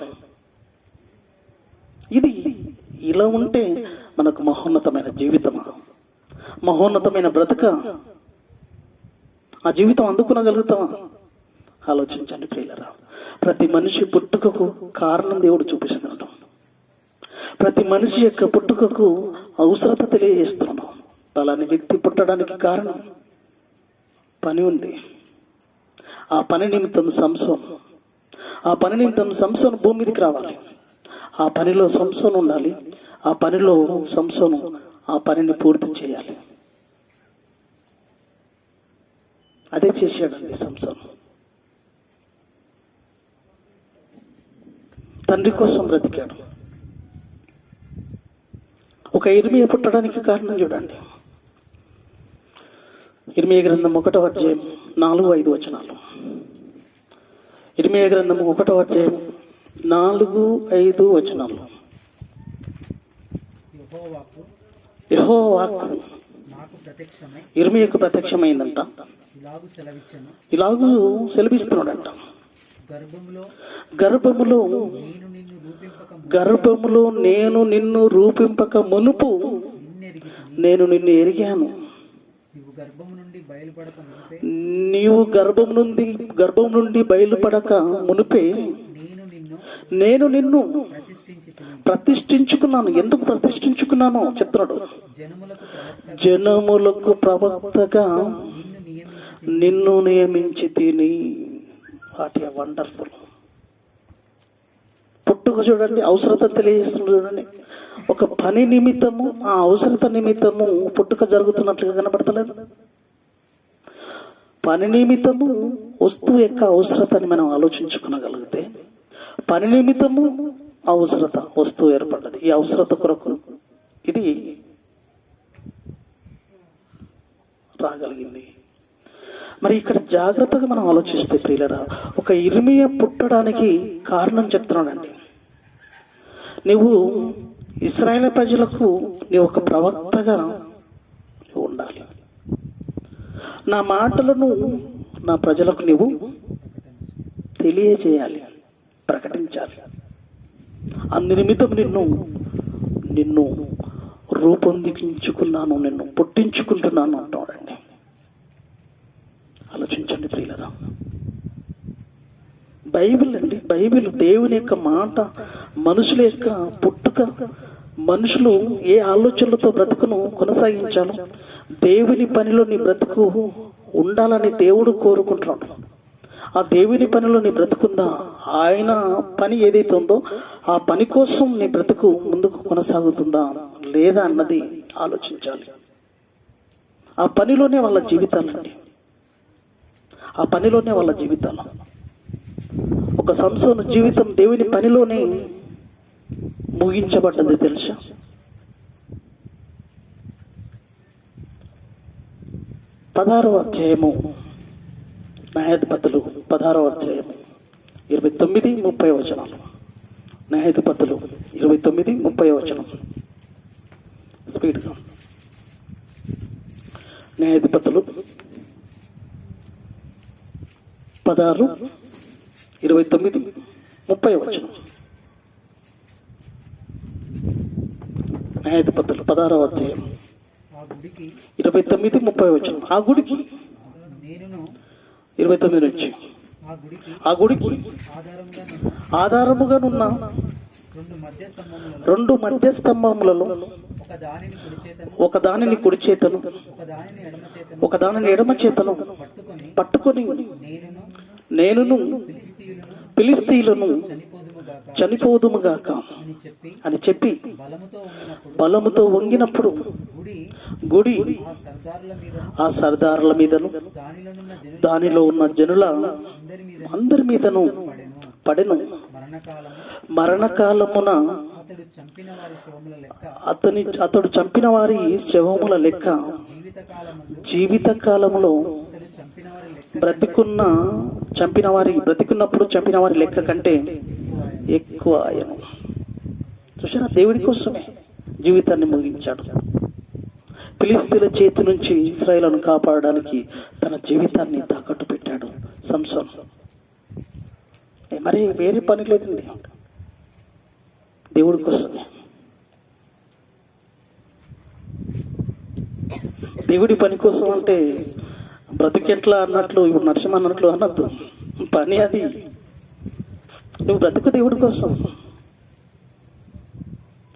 ఇది ఇలా ఉంటే మనకు మహోన్నతమైన జీవితమా, మహోన్నతమైన బ్రతుక, ఆ జీవితం అందుకునగలుగుతామా? ఆలోచించండి ప్రియులారా. ప్రతి మనిషి పుట్టుకకు కారణం దేవుడు చూపిస్తున్నాడు. ప్రతి మనిషి యొక్క పుట్టుకకు అవసరత తెలియజేస్తున్నాడు. అలాని వ్యక్తి పుట్టడానికి కారణం పని ఉంది. ఆ పని నిమిత్తం సంసోను ఆ పని నిమిత్తం సంసోను భూమి మీదకి రావాలి. ఆ పనిలో సంసోను ఉండాలి. ఆ పనిలో సంసోను ఆ పనిని పూర్తి చేయాలి. అదే చేశాడండి సంసోను. తండ్రి కోసం బ్రతికాడు. ఒక ఇర్మియా పుట్టడానికి కారణం చూడండి. ఇర్మియా గ్రంథం 1వ అధ్యాయం 4-5 వచనాలు. ఇర్మియా గ్రంథం 1వ అధ్యాయం 4-5 వచనాలు. యెహోవా వాక్కు ఇర్మియాకు ప్రత్యక్షమైందంట. ఇలాగూ సెలవిస్తున్నాడంట. గర్భములో నేను నిన్ను రూపింపక మునుపు నేను నిన్ను ఎరిగాను. నీవు గర్భం నుండి బయలుపడక మునుపే నేను నిన్ను ప్రతిష్ఠించుకున్నాను. ఎందుకు ప్రతిష్ఠించుకున్నానో చెప్తున్నాడు. జనములకు ప్రవక్తగా నిన్ను నియమించి తిని. What a wonderful. పుట్టుక చూడండి, అవసరత తెలియజేస్తుంది చూడండి. ఒక పని నిమిత్తము, ఆ అవసరత నిమిత్తము పుట్టుక జరుగుతున్నట్లుగా కనపడతలేదు. పని నిమిత్తము వస్తువు యొక్క అవసరతని మనం ఆలోచించుకోగలిగితే, పని నిమిత్తము అవసరత వస్తువు ఏర్పడ్డది. ఈ అవసరత కొరకు ఇది రాగలిగింది. మరి ఇక్కడ జాగ్రత్తగా మనం ఆలోచిస్తే ప్రియులరా, ఒక ఇర్మియా పుట్టడానికి కారణం చెప్తున్నాడండి. నువ్వు ఇశ్రాయేలు ప్రజలకు నీవు ఒక ప్రవక్తగా ఉండాలి. నా మాటలను నా ప్రజలకు నీవు తెలియజేయాలి, ప్రకటించాలి. అందు నిమిత్తం నిన్ను రూపొందించుకున్నాను, నిన్ను పుట్టించుకుంటున్నాను అంటాడండి. ఆలోచించండి ప్రియులరా. బైబిల్ అండి, బైబిల్ దేవుని యొక్క మాట, మనుషుల యొక్క పుట్టుక, మనుషులు ఏ ఆలోచనలతో బ్రతుకును కొనసాగించాలో, దేవుని పనిలో నీ బ్రతుకు ఉండాలని దేవుడు కోరుకుంటున్నాడు. ఆ దేవుని పనిలో నీ బ్రతుకుందా, ఆయన పని ఏదైతే ఉందో ఆ పని కోసం నీ బ్రతుకు ముందుకు కొనసాగుతుందా లేదా అన్నది ఆలోచించాలి. ఆ పనిలోనే వాళ్ళ జీవితాలండి, ఆ పనిలోనే వాళ్ళ జీవితాలు. ఒక సంసోను జీవితం దేవుని పనిలోనే ముగించబడ్డది తెలుసా. పదహారవ అధ్యాయము న్యాయాధిపతులు 16వ అధ్యాయము 29-30 వచనాలు. న్యాయాధిపతులు 29-30 వచనం. స్పీడ్గా. న్యాయాధిపతులు 16-29-30 వచనం. న్యాయాధిపతులు 16వ అధ్యాయం 29-30 వచనం. ఆ గుడికి 29 నుంచి ఆ గుడికి ఆధారముగానున్న 2 మధ్య స్తంభములలో ఒకదానిని కుడి చేతను ఒకదానిని ఎడమ చేతను పట్టుకొని నేనును ఫిలిష్తీయులను చనిపోదుముగాక అని చెప్పి బలముతో వంగినప్పుడు గుడి ఆ సర్దారుల మీదను దానిలో ఉన్న జనుల అందరి మీదను పడెను. మరణకాలమున అతడు చంపిన వారి శవముల లెక్క జీవిత కాలములో బ్రతికున్నప్పుడు చంపిన వారి లెక్క కంటే ఎక్కువ ఆయను. చూసారా, దేవుడి కోసమే జీవితాన్ని ముగించాడు. ఫిలిష్తీయుల చేతి నుంచి ఇశ్రాయేలును కాపాడడానికి తన జీవితాన్ని తాకట్టు పెట్టాడు సంసోను. మరి వేరే పని లేదండి, దేవుడి కోసమే. దేవుడి పని కోసం అంటే బ్రతికెట్లా అన్నట్లు, ఇప్పుడు నరసింహ అన్నట్లు అనద్దు. పని అది. నువ్వు బ్రతుకు దేవుడి కోసం.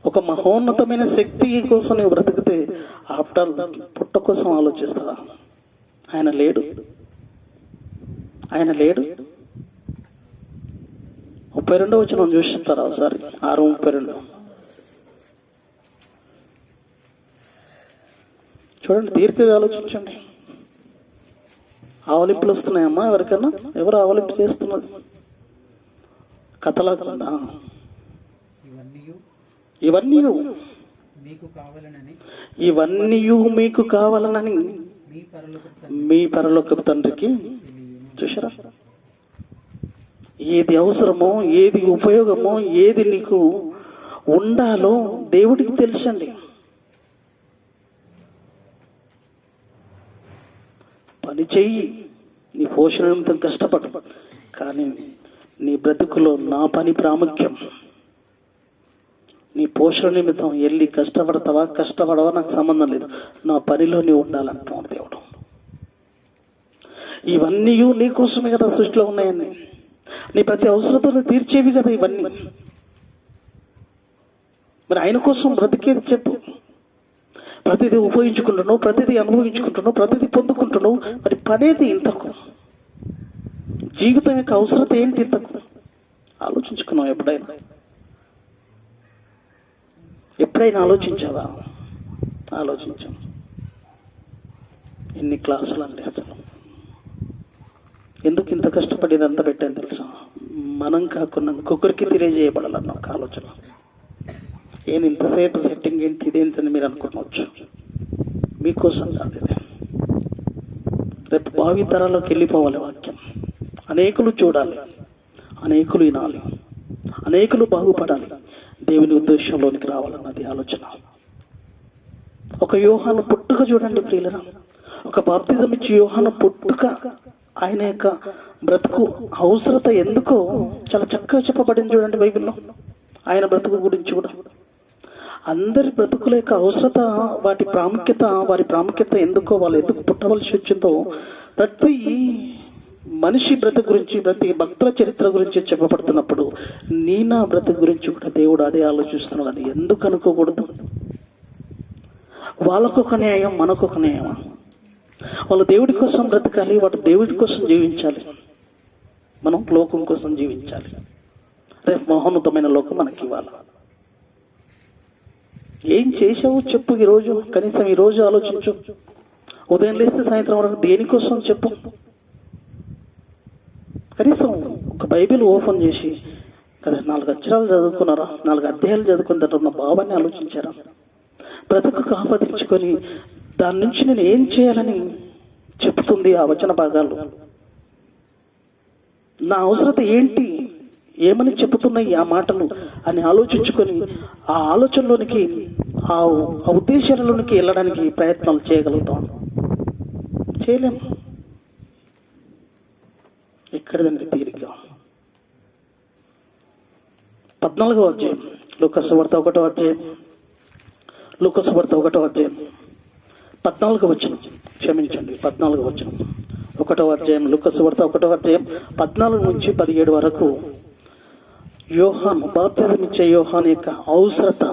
ఒక మహోన్నతమైన శక్తి కోసం నువ్వు బ్రతికితే ఆఫ్టర్ పుట్ట కోసం ఆలోచిస్తావా? ఆయన లేడు. 32వ వచనం చూస్తారా ఒకసారి? 6:32 చూడండి, దీర్ఘంగా ఆలోచించండి. ఆవలింపులు వస్తున్నాయమ్మా ఎవరికన్నా? ఎవరు ఆవలింపు చేస్తున్నది? కథలా ఉందా? ఇవన్నీ మీకు కావాలనని మీ పరలోకపు తండ్రికి. చూసారా, ఏది అవసరమో, ఏది ఉపయోగమో, ఏది నీకు ఉండాలో దేవుడికి తెలుసండి. పని చెయ్యి, నీ పోషణ నిమిత్తం కష్టపడు, కానీ నీ బ్రతుకులో నా పని ప్రాముఖ్యం. నీ పోషణ నిమిత్తం వెళ్ళి కష్టపడవా నాకు సంబంధం లేదు, నా పనిలో నీవు ఉండాలంటున్నాడు దేవుడు. ఇవన్నీ నీ కోసమే కదా సృష్టిలో ఉన్నాయని, నీ ప్రతి అవసరతను తీర్చేవి కదా ఇవన్నీ. మరి ఆయన కోసం బ్రతికేది చెప్పు. ప్రతిదీ ఉపయోగించుకుంటున్నావు, ప్రతిదీ అనుభవించుకుంటున్నావు, ప్రతిదీ పొందుకుంటున్నావు, మరి పనేది ఇంతకు? జీవితం యొక్క అవసరత ఏంటి ఇంతకు? ఆలోచించుకున్నావు ఎప్పుడైనా ఆలోచించావా? ఆలోచించాం. ఎన్ని క్లాసులు అండి అసలు! ఎందుకు ఇంత కష్టపడి ఇదంతా పెట్టాను తెలుసా? మనం కాకుండా ఇంకొకరికి తెలియజేయబడాలన్న ఒక ఆలోచన. ఏం ఇంతసేపు సెట్టింగ్ ఏంటి, ఇదేంటని మీరు అనుకోవచ్చు. మీకోసం కాదు ఇది. రేపు భావి తరాల్లోకి వెళ్ళిపోవాలి వాక్యం. అనేకులు చూడాలి, అనేకులు వినాలి, అనేకులు బాగుపడాలి, దేవుని ఉద్దేశంలోనికి రావాలన్నది ఆలోచన. ఒక యోహాను పుట్టుక చూడండి ప్రియులరా. ఒక బాప్తిజం ఇచ్చి యోహాను పుట్టుక, ఆయన యొక్క బ్రతుకు అవసరత ఎందుకో చాలా చక్కగా చెప్పబడింది చూడండి బైబిల్లో. ఆయన బ్రతుకు గురించి కూడా, అందరి బ్రతుకుల యొక్క అవసరత, వారి ప్రాముఖ్యత ఎందుకో, వాళ్ళు ఎందుకు పుట్టవలసి వచ్చిందో, ప్రతి మనిషి బ్రతుకు గురించి, ప్రతి భక్తుల చరిత్ర గురించి చెప్పబడుతున్నప్పుడు నా బ్రతుకు గురించి కూడా దేవుడు అదే ఆలోచిస్తున్నాడు. అని ఎందుకు అనుకోకూడదు? వాళ్ళకొక న్యాయం, మనకొక న్యాయం. వాళ్ళు దేవుడి కోసం బ్రతకాలి, వాడు దేవుడి కోసం జీవించాలి, మనం లోకం కోసం జీవించాలి. రేపు మహోన్నతమైన లోకం మనకి ఇవ్వాలి. ఏం చేసావు చెప్పు ఈరోజు, కనీసం ఈరోజు ఆలోచించు. ఉదయం లేస్తే సాయంత్రం వరకు దేనికోసం చెప్పు. కనీసం ఒక బైబిల్ ఓపెన్ చేసి కదా 4 అక్షరాలు చదువుకున్నారా, 4 అధ్యాయాలు చదువుకున్న తర్వాత ఉన్న భావాన్ని ఆలోచించారా? బ్రతుకు ఆపాదించుకొని దాని నుంచి నేను ఏం చేయాలని చెప్తుంది ఆ వచన భాగాలు. నా అవసరత ఏంటి, ఏమని చెబుతున్నాయి ఆ మాటలు అని ఆలోచించుకొని ఆ ఆలోచనలోనికి, ఆ ఉద్దేశాలలోనికి వెళ్ళడానికి ప్రయత్నాలు చేయగలుగుతాం. చేయలేము. ఎక్కడిదండి తీరిక? 14వ అధ్యాయం లూకాసు వార్త 1వ అధ్యాయం 14వ వచనం, క్షమించండి 14వ వచనం, 1వ అధ్యాయం లూకాసు వార్త 1వ అధ్యాయం 14 నుంచి 17 వరకు యోహాను, బాప్తిజం ఇచ్చే యోహాను యొక్క అవసరత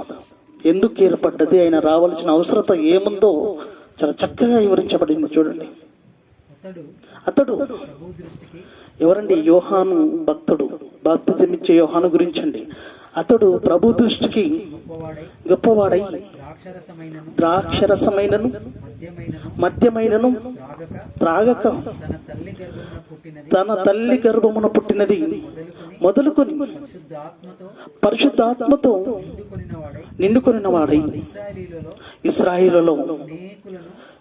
ఎందుకు ఏర్పడ్డది, ఆయన రావాల్సిన అవసరత ఏముందో చాలా చక్కగా వివరించబడింది చూడండి. అతడు ఎవరండి? యోహాను భక్తుడు, బాప్తిజం ఇచ్చే యోహాను గురించండి. అతడు ప్రభు దృష్టికి గొప్పవాడై ద్రాక్షరసమైనను మద్యమైనను త్రాగక తన తల్లి గర్భమున పుట్టినది మొదలుకొని పరిశుద్ధాత్మతో నిండుకొనిన వాడై ఇశ్రాయేలులో,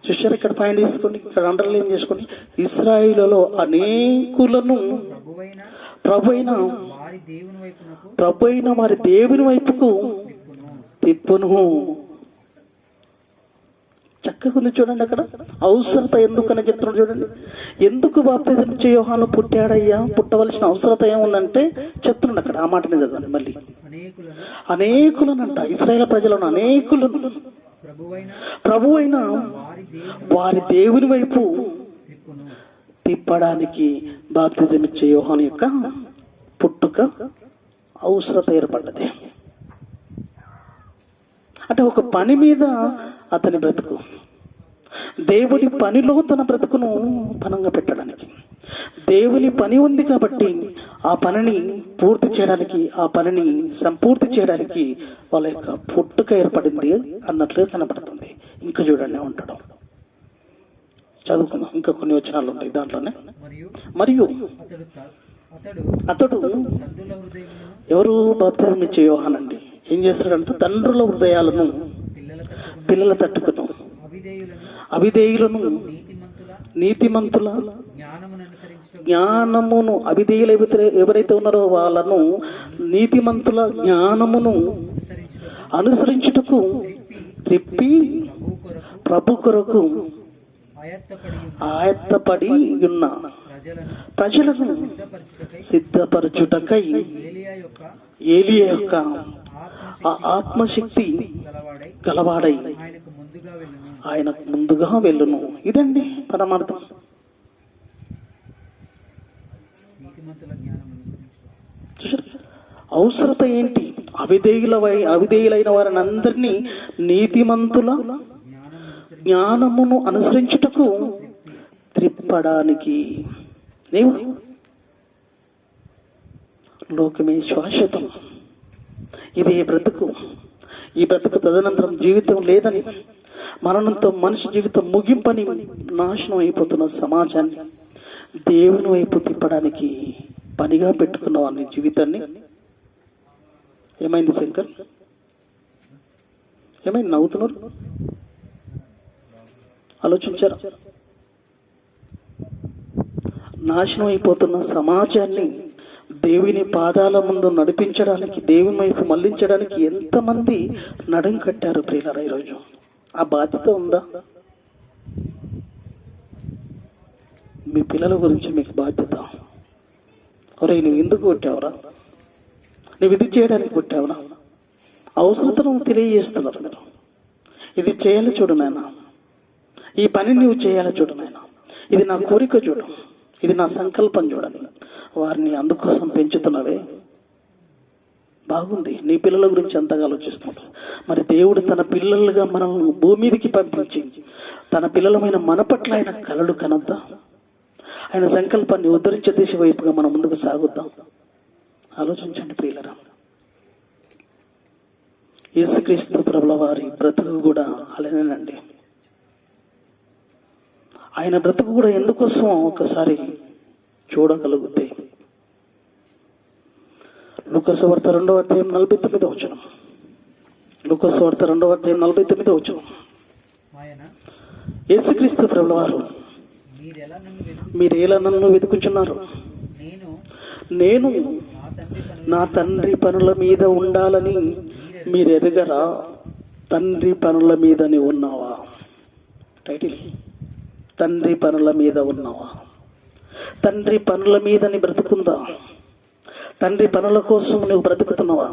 చూశారు ఇక్కడ పాయింట్ తీసుకోండి, ఇక్కడ అండర్లైన్ చేసుకోండి, ఇశ్రాయేలులో అనేకులను ప్రభువైన వారి దేవుని వైపుకు తిప్పును. చక్కగా ఉంది చూడండి. అక్కడ అవసరత ఎందుకని చెప్తున్నాడు చూడండి. ఎందుకు బాప్తిజం ఇచ్చే యోహాను పుట్టాడయ్యా, పుట్టవలసిన అవసరత ఏముందంటే చెప్తున్నాడు అక్కడ. ఆ మాటని చదవండి మళ్ళీ. అనేకులనంట, ఇశ్రాయేలు ప్రజలను అనేకులను ప్రభువైన వారి దేవుని వైపు తిప్పడానికి బాప్తిజం ఇచ్చే యోహాను యొక్క పుట్టుక అవసరత ఏర్పడ్డది. అంటే ఒక పని మీద అతని బ్రతుకు, దేవుడి పనిలో తన బ్రతుకును పనంగా పెట్టడానికి. దేవుని పని ఉంది కాబట్టి ఆ పనిని పూర్తి చేయడానికి, ఆ పనిని సంపూర్తి చేయడానికి వాళ్ళ యొక్క పుట్టుక ఏర్పడింది అన్నట్లుగా కనపడుతుంది. ఇంకా చూడండి ఉంటాడు, చదువుకుందాం. ఇంకా కొన్ని వచనాలు ఉంటాయి దాంట్లోనే. మరియు అతడు ఎవరు బాప్తిజం ఇచ్చే యోహానండి ఏం చేస్తాడంటే తండ్రుల హృదయాలను పిల్లల తట్టుకును అవిధేయులను నీతిమంతుల జ్ఞానమును అవిధేయులు ఎవరైతే ఉన్నారో వాళ్ళను నీతిమంతుల జ్ఞానమును అనుసరించుటకు త్రిప్పి ప్రభు కొరకు ఆయత్తపడి ఉన్న ప్రజలను సిద్ధపరచుటకై ఏలియా యొక్క ఆత్మశక్తి గలవాడై ఆయనకు ముందుగా వెళ్ళును. ఇదండి పరమార్థం. అవసరత ఏంటి? అవిధేయులైన వారిని అందరినీ నీతిమంతుల జ్ఞానమును అనుసరించుటకు త్రిప్పడానికి. నీవు లోకమే శాశ్వతం, ఇది బ్రతుకు, ఈ బ్రతుకు తదనంతరం జీవితం లేదని, మరణంతో మనిషి జీవితం ముగింపని నాశనం అయిపోతున్న సమాజాన్ని దేవుని వైపు తిప్పడానికి పనిగా పెట్టుకున్న వాని జీవితాన్ని. ఏమైంది శంకర్? ఏమైంది? నవ్వుతున్నారు? ఆలోచించారా? నాశనం అయిపోతున్న సమాజాన్ని దేవుని పాదాల ముందు నడిపించడానికి, దేవుని వైపు మళ్లించడానికి ఎంతమంది నడుం కట్టారు ప్రియులారా ఈరోజు? ఆ బాధ్యత ఉందా? మీ పిల్లల గురించి మీకు బాధ్యత. ఒరే నువ్వు ఎందుకు కొట్టావురా? నువ్వు ఇది చేయడానికి కొట్టావురా? అవసరతను తెలియజేస్తున్నారు మీరు. ఇది చేయాలి చూడు నాయన, ఈ పని నువ్వు చేయాలి చూడు నాయన, ఇది నా కోరిక చూడు, ఇది నా సంకల్పం చూడని వారిని అందుకోసం పెంచుతున్నవే. బాగుంది, నీ పిల్లల గురించి అంతగా ఆలోచిస్తున్నాడు. మరి దేవుడు తన పిల్లలుగా మనం భూమి మీదకి పంపించి తన పిల్లలమైన మన పట్ల ఆయన కలలు కనొద్దా? ఆయన సంకల్పాన్ని ఉద్ధరించే దిశ వైపుగా మనం ముందుకు సాగుద్దాం. ఆలోచించండి ప్రియులరా. యేసుక్రీస్తు ప్రభుల వారి బ్రతుకు కూడా అలానేనండి. ఆయన బ్రతుకు కూడా ఎందుకోసం ఒకసారి చూడగలిగితే, లూకాసు వార్త 2వ అధ్యాయం 49వ వచనం. లూకాసు వార్త 2వ అధ్యాయం 49వ వచనం. యేసుక్రీస్తు ప్రభుల వారు, మీరేలా నన్ను వెతుకుచున్నారు? నేను నా తండ్రి పనుల మీద ఉండాలని మీరు ఎరగరా? తండ్రి పనుల మీద నీవు ఉన్నావా? టైటిల్, తండ్రి పనుల మీద ఉన్నావా? తండ్రి పనుల మీద నీ బ్రతుకుందా? తండ్రి పనుల కోసం నువ్వు బ్రతుకుతున్నావా?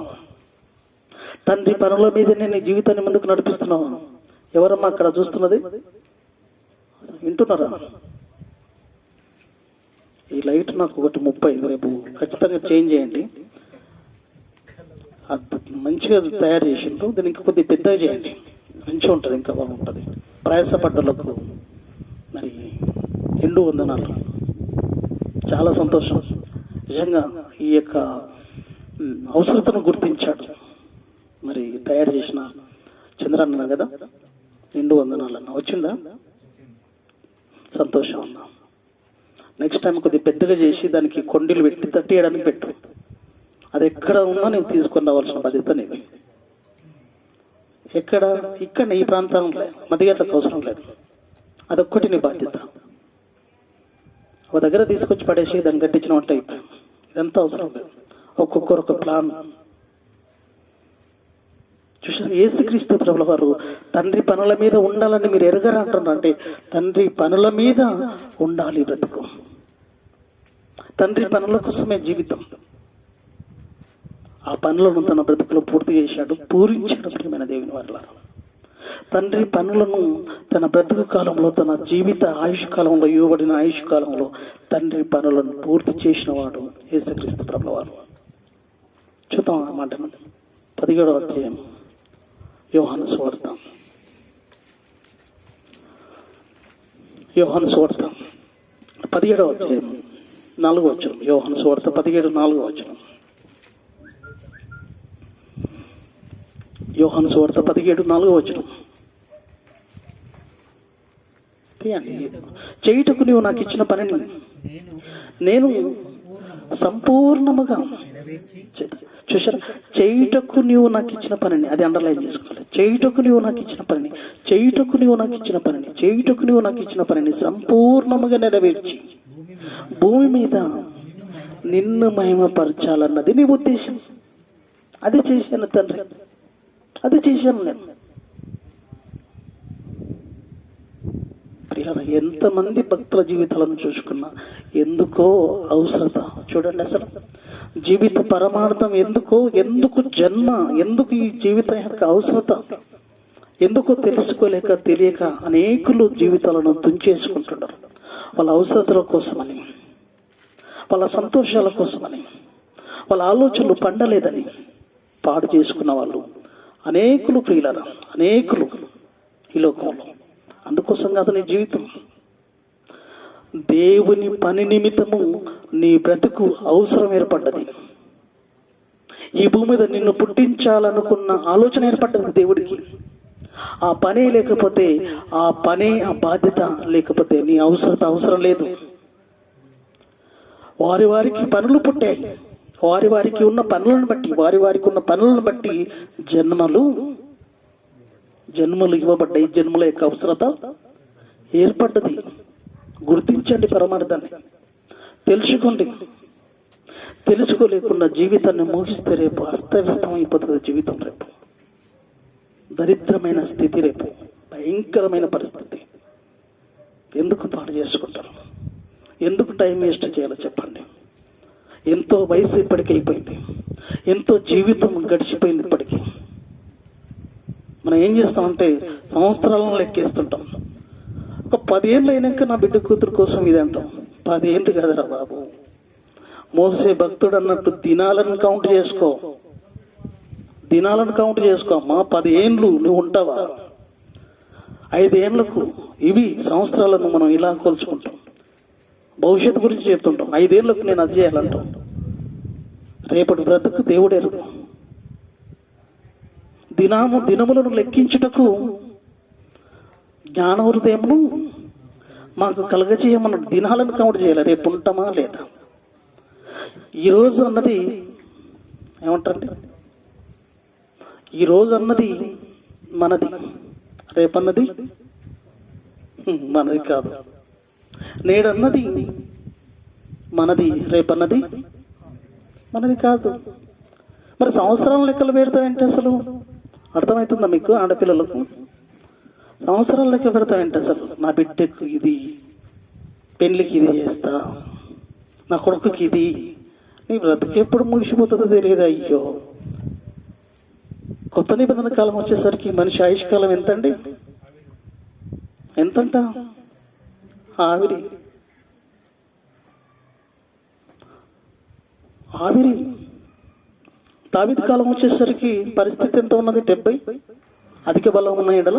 తండ్రి పనుల మీదనే నీ జీవితాన్ని ముందుకు నడిపిస్తున్నావా? ఎవరమ్మా అక్కడ చూస్తున్నది? వింటున్నారా? ఈ లైట్ నాకు 1:30, రేపు ఖచ్చితంగా చేంజ్ చేయండి. అది మంచిగా తయారు చేసిండ్రు, దీన్ని ఇంకా కొద్దిగా పెద్దగా చేయండి, మంచిగా ఉంటుంది, ఇంకా బాగుంటుంది. ప్రయాసపడ్డలకు మరి 2 వందనాలు. చాలా సంతోషం. నిజంగా ఈ యొక్క అవసరతను గుర్తించాడు మరి తయారు చేసిన చంద్రన్న కదా. 2 వందనాలు అన్న. వచ్చిందా? సంతోషం అన్న. నెక్స్ట్ టైం కొద్దిగా పెద్దగా చేసి దానికి కొండీలు పెట్టి తట్టేయడానికి పెట్టు. అది ఎక్కడ ఉన్నా నువ్వు తీసుకొని రావాల్సిన బాధ్యత నీది. ఎక్కడ? ఇక్కడ ఈ ప్రాంతంలో మధ్యగట్లకు అవసరం లేదు, అదొక్కటి నీ బాధ్యత. ఒక దగ్గర తీసుకొచ్చి పడేసి దాన్ని కట్టించిన వంట అయిపోయాం. ఇదంతా అవసరం లేదు. ఒక్కొక్కరు ఒక ప్లాన్. చూసారు, యేసుక్రీస్తు ప్రభుల వారు తండ్రి పనుల మీద ఉండాలని మీరు ఎరగరా అంటున్నారు. అంటే తండ్రి పనుల మీద ఉండాలి బ్రతుకు. తండ్రి పనుల కోసమే జీవితం. ఆ పనులను తన బ్రతుకులో పూర్తి చేశాడు, పూరించాడు. ప్రియమైన దేవుని వారలారా, తండ్రి పనులను తన బ్రతుకు కాలంలో, తన జీవిత ఆయుష్ కాలంలో, ఇవ్వబడిన ఆయుష్ కాలంలో తండ్రి పనులను పూర్తి చేసిన వాడు యేసుక్రీస్తు ప్రభుల వారు. చూద్దాం ఆ మాటను. 17వ అధ్యాయం యోహాను సువార్త. యోహాను సువార్త 17వ అధ్యాయం 4వ వచనం. యోహాను సువార్త 17:4వ వచనం. యోహాను సువార్త 17:4వ వచనం. చేయుటకు నీవు నాకు ఇచ్చిన పనిని నేను సంపూర్ణముగా చూసారా? చేయుటకు నీవు నాకు ఇచ్చిన పనిని, అది అండర్లైన్ చేసుకోవాలి. చేయుటకు నీవు నాకు ఇచ్చిన పనిని, చేయుటకు నీవు నాకు ఇచ్చిన పనిని, చేయుటకు నీవు నాకు ఇచ్చిన పనిని సంపూర్ణముగా నెరవేర్చి భూమి మీద నిన్ను మహిమపరచాలన్నది నీ ఉద్దేశం. అది చేశాను తండ్రి, అది చేశాను నేను. ఎంతమంది భక్తుల జీవితాలను చూసుకున్నా ఎందుకో అవసరత. చూడండి, అసలు జీవిత పరమార్థం ఎందుకు జన్మ, ఎందుకు ఈ జీవితం యొక్క అవసరత, ఎందుకో తెలుసుకోలేక తెలియక అనేకులు జీవితాలను తుంచేసుకుంటున్నారు. వాళ్ళ అవసరతల కోసమని, వాళ్ళ సంతోషాల కోసమని, వాళ్ళ ఆలోచనలు పండలేదని పాడు చేసుకున్న వాళ్ళు అనేకులు, ప్రియులారా, అనేకులు ఈ లోకంలో. అందుకోసం కాదు నీ జీవితం. దేవుని పని నిమిత్తము నీ బ్రతుకు అవసరం ఏర్పడ్డది. ఈ భూమి మీద నిన్ను పుట్టించాలనుకున్న ఆలోచన ఏర్పడ్డది దేవుడికి. ఆ పనే లేకపోతే, ఆ బాధ్యత లేకపోతే నీ అవసరం లేదు. వారికి పనులు పుట్టాయి. వారికి ఉన్న పనులను బట్టి, వారికి ఉన్న పనులను బట్టి జన్మలు ఇవ్వబడ్డాయి. జన్మల యొక్క అవసరత ఏర్పడ్డది. గుర్తించండి పరమార్థాన్ని, తెలుసుకోండి. తెలుసుకోలేకుండా జీవితాన్ని ముగిస్తే రేపు అస్తవ్యస్తం అయిపోతుంది జీవితం. రేపు దరిద్రమైన స్థితి, రేపు భయంకరమైన పరిస్థితి. ఎందుకు పాడు చేసుకుంటారు? ఎందుకు టైం వేస్ట్ చేయాలో చెప్పండి. ఎంతో వయసు ఇప్పటికీ అయిపోయింది, ఎంతో జీవితం గడిచిపోయింది ఇప్పటికీ. మనం ఏం చేస్తామంటే సంవత్సరాలను లెక్కేస్తుంటాం. ఒక 10 ఏళ్ళు అయినాక నా బిడ్డ కూతురు కోసం ఇది అంటాం. 10 ఏళ్ళు కదరా బాబు. మోసే భక్తుడు అన్నట్టు దినాలను కౌంట్ చేసుకో, దినాలను కౌంట్ చేసుకో అమ్మా. 10 ఏళ్ళు నువ్వు ఉంటావా? 5 ఏళ్లకు ఇవి సంవత్సరాలను మనం ఇలా కోల్చుకుంటాం. భవిష్యత్తు గురించి చెప్తుంటాం. 5 ఏళ్లకు నేను అది చేయాలంటాం. రేపటి బ్రతుకు దేవుడెరుగు. దినములను లెక్కించుటకు జ్ఞాన హృదయమును మాకు కలగజేయమన్నాడు. దినాలను కౌంట్ చేయాలి, రేపు ఉంటామా లేదా. ఈరోజు అన్నది ఏమంటారండి, ఈరోజు అన్నది మనది, రేపన్నది మనది కాదు. నేడన్నది మనది, రేపన్నది మనది కాదు. మరి సంవత్సరాల లెక్కలు పెడతావేంటి అసలు? అర్థమవుతుందా మీకు? ఆడపిల్లలకు సంవత్సరాల లెక్క పెడతావేంటి అసలు? నా బిడ్డకు ఇది, పెళ్ళికి ఇది చేస్తా, నా కొడుకుకి ఇది. నీ బ్రతుకు ఎప్పుడు ముగిసిపోతుందో తెలియదు. అయ్యో, కొత్త నిబంధన కాలం వచ్చేసరికి మనిషి ఆయుష్కాలం ఎంతండి? ఎంతంట? ఆవిరి. దావీదు కాలం వచ్చేసరికి పరిస్థితి ఎంత ఉన్నది? 70. అధిక బలం ఉన్న ఎడల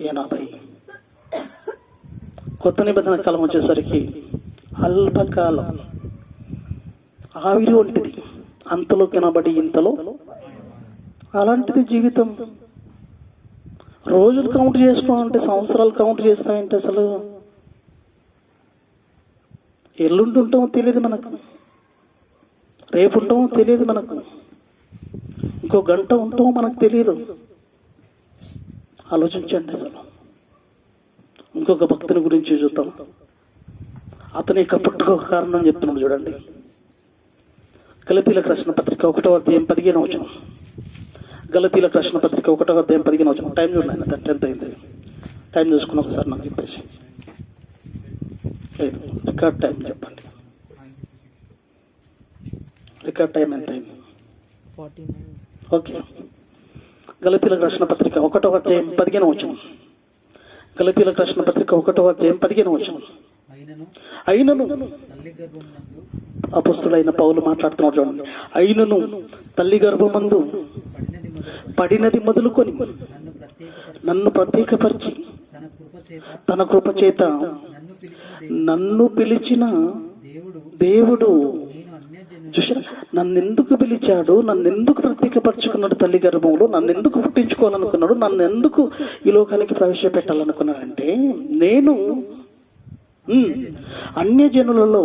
80. కొత్త నిబంధన కాలం వచ్చేసరికి అల్పకాలం, ఆవిరి వంటిది. అంతలో కనబడి ఇంతలో. అలాంటిది జీవితం. రోజులు కౌంట్ చేసుకోవాలంటే సంవత్సరాలు కౌంట్ చేస్తామంటే అసలు ఎల్లుండి ఉంటామో తెలియదు మనకు, రేపు ఉంటామో తెలియదు మనకు, ఇంకో గంట ఉంటామో మనకు తెలియదు. ఆలోచించండి అసలు. ఇంకొక భక్తుని గురించి చూద్దాం. అతని యొక్క పుట్టుక కారణం చెప్తున్నాడు చూడండి. గలతీలకు రాసిన పత్రిక 1వ అధ్యాయం 15వ వచనం. గలతీలకు రాసిన పత్రిక 1వ అధ్యాయం 15వ వచనం. టైం చూడండి, దాంట్లో ఎంత అయింది? టైం చూసుకుని ఒకసారి నాకు చెప్పేసి. లేదు, రికార్డ్ టైం చెప్పండి. రికార్డ్ టైం ఎంత అయింది? ఓకే. గలతీలకు రాసిన పత్రిక 1వ అధ్యాయం 15వ వచనం. గలతీలకు రాసిన పత్రిక 1వ అధ్యాయం 15వ వచనం. అయినను అపొస్తలుడైన పౌలు మాట్లాడుతున్నాడు చూడండి. అయినను తల్లి గర్భమందు పడినది మొదలుకొని నన్ను ప్రత్యేకపరిచి తన కృప చేత నన్ను పిలిచిన దేవుడు చూసారా, నన్నెందుకు పిలిచాడు, నన్నెందుకు ప్రత్యేకపరచుకున్నాడు, తల్లి గర్భంలో నన్నెందుకు పుట్టించుకోవాలనుకున్నాడు, నన్ను ఎందుకు ఈ లోకానికి ప్రవేశపెట్టాలనుకున్నాడంటే, నేను అన్యజనులలో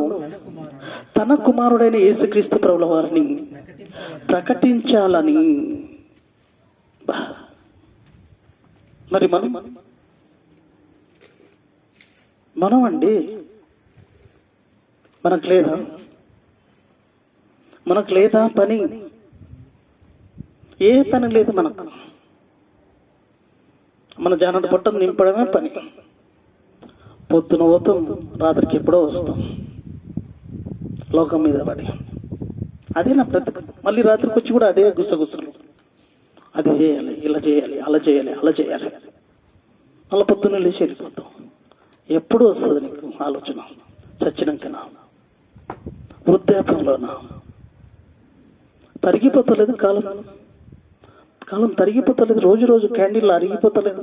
తన కుమారుడైన యేసుక్రీస్తు ప్రభుల వారిని ప్రకటించాలని. మరి మనం అండి, మనకు లేదా పని? ఏ పని లేదు మనకు. మన జానడు పొట్టం నింపడమే పని. పొద్దున పోతాం, రాత్రికి ఎప్పుడో వస్తాం లోకం మీద పడి. అదే నా బ్రతుకు. మళ్ళీ రాత్రికి వచ్చి కూడా అదే గుసగుసలు. అది చేయాలి, ఇలా చేయాలి, అలా చేయాలి. మళ్ళీ పొద్దున్న లేచి వెళ్ళిపోతాం. ఎప్పుడు వస్తుంది నీకు ఆలోచన? చచ్చినాకనా? వృద్ధాప్యంలోనా? తరిగిపోతలేదు కాలం తరిగిపోతలేదు. రోజు క్యాండిల్లో అరిగిపోతలేదు.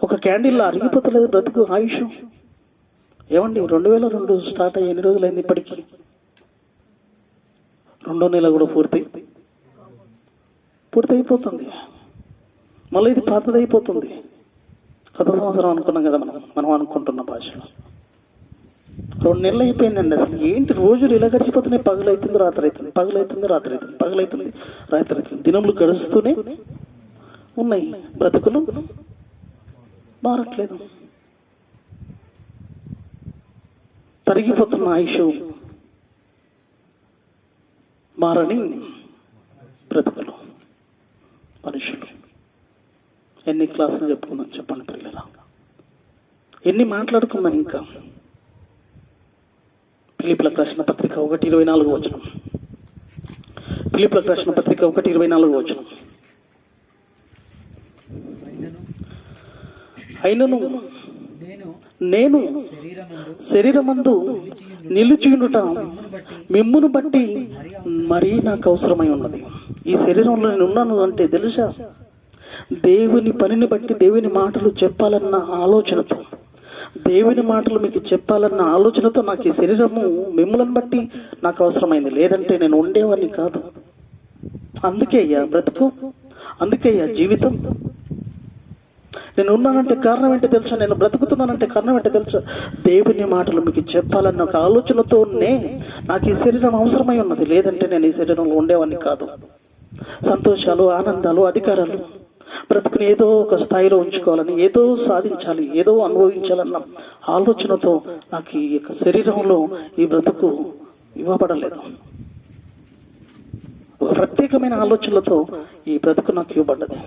ఒక క్యాండిల్లో అరిగిపోతలేదు బ్రతుకు, ఆయుష్. ఏమండి, 2002 స్టార్ట్ అయ్యి ఎన్ని రోజులైంది ఇప్పటికీ? 2వ నెల కూడా పూర్తి అయిపోతుంది. మళ్ళీ ఇది పాతదైపోతుంది. కొత్త సంవత్సరం అనుకున్నాం కదా మనం అనుకుంటున్న భాషలో. 2 నెలలు అయిపోయిందండి. అసలు ఏంటి, రోజులు ఇలా గడిచిపోతున్నాయి. పగలైతుంది రాత్రి అవుతుంది. దినములు గడుస్తూనే ఉన్నాయి. బ్రతుకులు మారట్లేదు. తరిగిపోతున్న ఆయుష్, మారని బ్రతుకులు, మనుషులు. ఎన్ని క్లాసులు చెప్పుకుందాం చెప్పండి పిల్లల? ఎన్ని మాట్లాడుకుందాం ఇంకా? ఫిలిప్పీయులకు రాసిన పత్రిక 1:24 వచనం. ఫిలిప్పీయులకు రాసిన పత్రిక 1:24 వచనం. అయినను నేను శరీరమందు నిలిచియుండుట మిమ్మును బట్టి మరీ నాకు అవసరమై ఉన్నది. ఈ శరీరంలో నేను ఉన్నాను అంటే తెలుసా, దేవుని పనిని బట్టి, దేవుని మాటలు చెప్పాలన్న ఆలోచనతో, దేవుని మాటలు మీకు చెప్పాలన్న ఆలోచనతో నాకు ఈ శరీరము మిమ్మల్ని బట్టి నాకు అవసరమైంది. లేదంటే నేను ఉండేవాడిని కాదు. అందుకే అయ్యా బ్రతుకు, అందుకే అయ్యా జీవితం. నేను ఉన్నానంటే కారణం ఏంటో తెలుసా, నేను బ్రతుకుతున్నానంటే కారణం ఏంటో తెలుసా, దేవుని మాటలు మీకు చెప్పాలన్న ఒక ఆలోచనతోనే నాకు ఈ శరీరం అవసరమై ఉన్నది. లేదంటే నేను ఈ శరీరంలో ఉండేవాడిని కాదు. సంతోషాలు, ఆనందాలు, అధికారాలు, బ్రతుకుని ఏదో ఒక స్థాయిలో ఉంచుకోవాలని, ఏదో సాధించాలి, ఏదో అనుభవించాలన్న ఆలోచనతో నాకు ఈ యొక్క శరీరంలో ఈ బ్రతుకు ఇవ్వబడలేదు. ఒక ప్రత్యేకమైన ఆలోచనలతో ఈ బ్రతుకు నాకు ఇవ్వబడ్డది.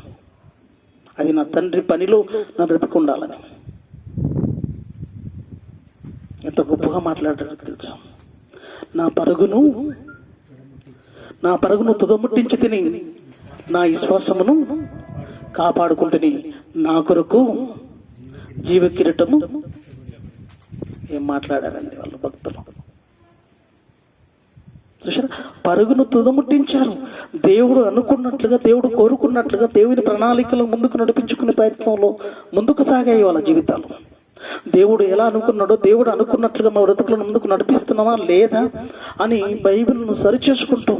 అది నా తండ్రి పనిలో నా బ్రతుకు ఉండాలని. ఎంత గొప్పగా మాట్లాడారో తెలుసా. నా పరుగును తుదముట్టించి తిని నా విశ్వాసమును కాపాడుకుంటుని నా కొరకు జీవ కిరీటము. ఏం మాట్లాడారండి వాళ్ళు భక్తులు? చూసారా, పరుగును తుదముట్టించారు. దేవుడు అనుకున్నట్లుగా, దేవుడు కోరుకున్నట్లుగా, దేవుని ప్రణాళికలు ముందుకు నడిపించుకునే ప్రయత్నంలో ముందుకు సాగాయి వాళ్ళ జీవితాలు. దేవుడు ఎలా అనుకున్నాడో, దేవుడు అనుకున్నట్లుగా మా బ్రతుకులను ముందుకు నడిపిస్తున్నామా లేదా అని బైబిల్ను సరిచేసుకుంటూ,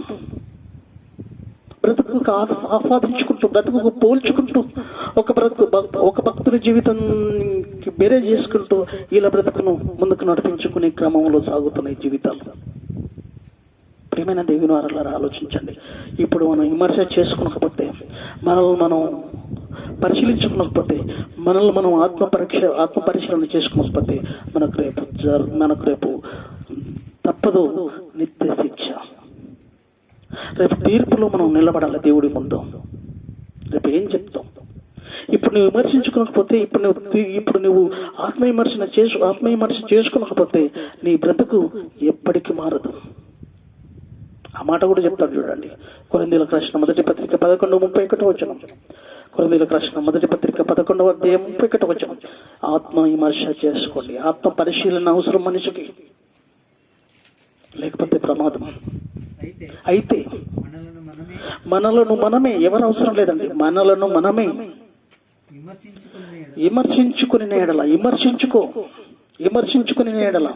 బ్రతుకు ఆస్వాదించుకుంటూ, బ్రతుకు పోల్చుకుంటూ, ఒక భక్తుని జీవితానికి బేరే చేసుకుంటూ ఇలా బ్రతుకును ముందుకు నడిపించుకునే క్రమంలో సాగుతున్నాయి జీవితాలు. ప్రియమైన దేవుని వారలారా, ఆలోచించండి. ఇప్పుడు మనం విమర్శ చేసుకోకపోతే, మనల్ని మనం పరిశీలించుకోకపోతే, మనల్ని మనం ఆత్మ పరిశీలన చేసుకోకపోతే మనకు రేపు తప్పదు నిత్య శిక్ష. రేపు తీర్పులో మనం నిలబడాలి దేవుడి ముందు. రేపు ఏం చెప్తాం? ఇప్పుడు నువ్వు విమర్శించుకోకపోతే, ఇప్పుడు నువ్వు ఆత్మవిమర్శ చేసుకోకపోతే నీ బ్రతుకు ఎప్పటికీ మారదు. ఆ మాట కూడా చెప్తాడు చూడండి. కొరింథీయులకు రాసిన మొదటి పత్రిక 11:31 వచనం. కొరింథీయులకు రాసిన మొదటి పత్రిక 11వ అధ్యాయం 31 వచనం. ఆత్మ విమర్శ చేసుకోండి. ఆత్మ పరిశీలన అవసరం మనిషికి, లేకపోతే ప్రమాదం. అయితే మనలను మనమే, ఎవరు అవసరం లేదండి, మనలను మనమే విమర్శించుకునే ఎడల, విమర్శించుకో. విమర్శించుకుని ఎడల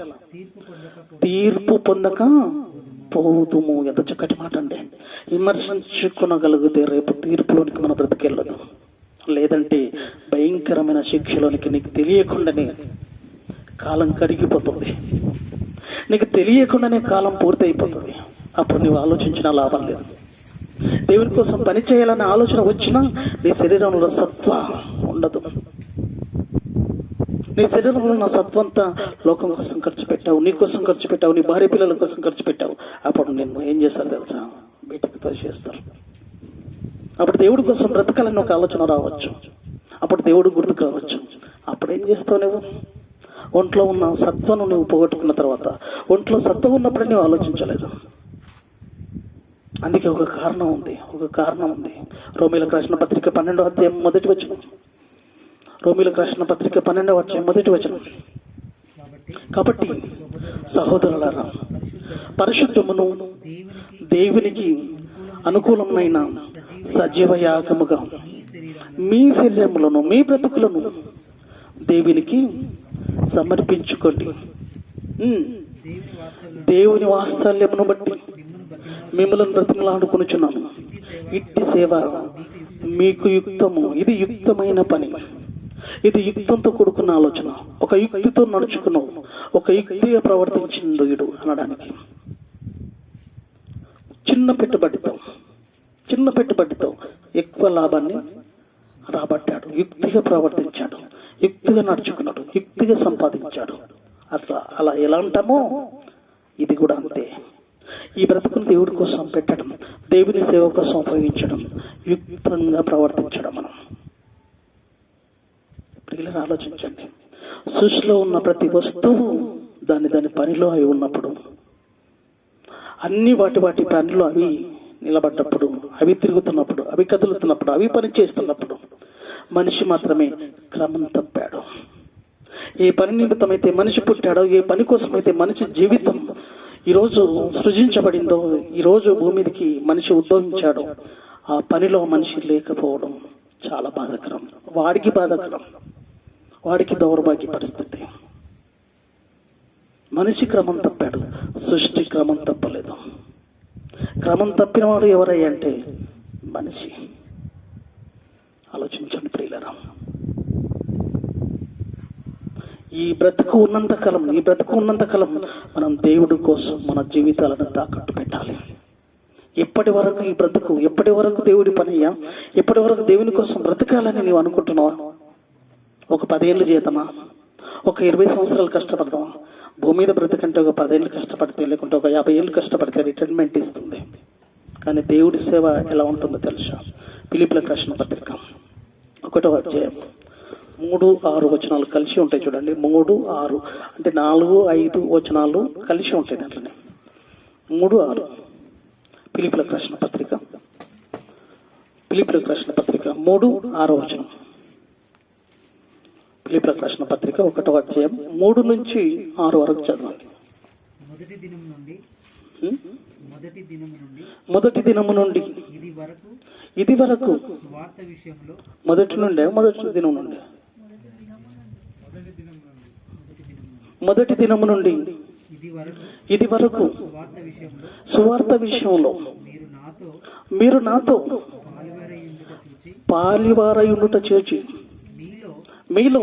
తీర్పు పొందక పోదుము. ఎంత చక్కటి మాట అండి. విమర్శించుకునగలిగితే రేపు తీర్పులోనికి మన బ్రతికెళ్ళదు. లేదంటే భయంకరమైన శిక్షలోనికి నీకు తెలియకుండానే కాలం కరిగిపోతుంది. నీకు తెలియకుండానే కాలం పూర్తి అయిపోతుంది. అప్పుడు నువ్వు ఆలోచించిన లాభం లేదు. దేవుని కోసం పని చేయాలనే ఆలోచన వచ్చినా నీ శరీరంలో సత్వ ఉండదు. నీ శరీరంలో ఉన్న సత్వంతా లోకం కోసం ఖర్చు పెట్టావు, నీ కోసం ఖర్చు పెట్టావు, నీ భార్య పిల్లల కోసం ఖర్చు పెట్టావు. అప్పుడు నిన్ను ఏం చేస్తారు తెలుసా? బయటకు తోసేస్తారు. అప్పుడు దేవుడి కోసం బ్రతకాలని ఒక ఆలోచన రావచ్చు. అప్పుడు దేవుడు గుర్తుకు రావచ్చు. అప్పుడు ఏం చేస్తావు? నువ్వు ఒంట్లో ఉన్న సత్వను నువ్వు పోగొట్టుకున్న తర్వాత, ఒంట్లో సత్వం ఉన్నప్పుడే నువ్వు ఆలోచించలేదు. అందుకే ఒక కారణం ఉంది. రోమీయులకు రాసిన పత్రిక 12వ అధ్యాయం మొదటి వచనం. రోమీయులకు రాసిన పత్రిక 12వ అధ్యాయం మొదటి వచనం. కాబట్టి సహోదరులారా, పరిశుద్ధమును దేవునికి అనుకూలమైన సజీవ యాగముగా మీ శరీరములను, మీ బ్రతుకులను దేవునికి సమర్పించుకోండి. దేవుని వాత్సల్యమును బట్టి మిమ్మల్ని బ్రతిమలాడుకొనుచున్నాను. ఇట్టి సేవ మీకు యుక్తము. ఇది యుక్తమైన పని. ఇది యుక్తంతో కూడుకున్న ఆలోచన. ఒక యుక్తితో నడుచుకున్నావు, ఒక యుక్తిగా ప్రవర్తించిండు వీడు అనడానికి. చిన్న పెట్టుబడితో ఎక్కువ లాభాన్ని రాబట్టాడు. యుక్తిగా ప్రవర్తించాడు, యుక్తిగా నడుచుకున్నాడు, యుక్తిగా సంపాదించాడు. అలా ఎలా అంటామో ఇది కూడా అంతే. ఈ బ్రతుకును దేవుడి కోసం పెట్టడం, దేవుని సేవ కోసం ఉపయోగించడం, యుక్తంగా ప్రవర్తించడం. మనం ఇప్పుడు ఆలోచించండి. సృష్టిలో ఉన్న ప్రతి వస్తువు దాని పనిలో అవి ఉన్నప్పుడు, అన్ని వాటి పనిలో అవి నిలబడ్డప్పుడు, అవి తిరుగుతున్నప్పుడు, అవి కదులుతున్నప్పుడు, అవి పని చేస్తున్నప్పుడు మనిషి మాత్రమే క్రమం తప్పాడు. ఏ పని నిమిత్తమైతే మనిషి పుట్టాడో, ఏ పని కోసమైతే మనిషి జీవితం ఈరోజు సృజించబడిందో, ఈరోజు భూమి మీదకి మనిషి ఉద్భవించాడో, ఆ పనిలో మనిషి లేకపోవడం చాలా బాధాకరం. వాడికి దౌర్భాగ్య పరిస్థితి. మనిషి క్రమం తప్పాడు, సృష్టి క్రమం తప్పలేదు. క్రమం తప్పిన వాడు ఎవరయ్యా అంటే మనిషి. ఆలోచించండి ప్రియులారా. ఈ బ్రతుకు ఉన్నంతకాలం మనం దేవుడి కోసం మన జీవితాలను తాకట్టు పెట్టాలి. ఎప్పటి వరకు దేవుడి పనయ్యా, ఎప్పటి వరకు దేవుని కోసం బ్రతకాలని నీవు అనుకుంటున్నావా? ఒక 10 ఏళ్ళు జీతమా? ఒక 20 సంవత్సరాలు కష్టపడతామా? భూమి మీద బ్రతకంటే ఒక 10 ఏళ్ళు కష్టపడితే, లేకుంటే ఒక 50 ఏళ్ళు కష్టపడితే రిటైర్మెంట్ ఇస్తుంది. కానీ దేవుడి సేవ ఎలా ఉంటుందో తెలుసా? ఫిలిప్పీయులకు రాసిన పత్రిక 1వ అధ్యాయం 3-6 వచనాలు కలిసి ఉంటాయి చూడండి. 3-6 అంటే 4-5 వచనాలు కలిసి ఉంటాయి దాంట్లోనే. 3-6 ఫిలిప్పీయులకు రాసిన పత్రిక 3-6 వచనం. ఫిలిప్పీయులకు రాసిన పత్రిక 1వ అధ్యాయం 3-6 వరకు చదవండి. మొదటి దినము నుండి ఇది వరకు మొదటి దినము నుండి ఇది వరకు సువార్త విషయంలో మీరు నాతో పాలివారయుండుట చూచి మీలో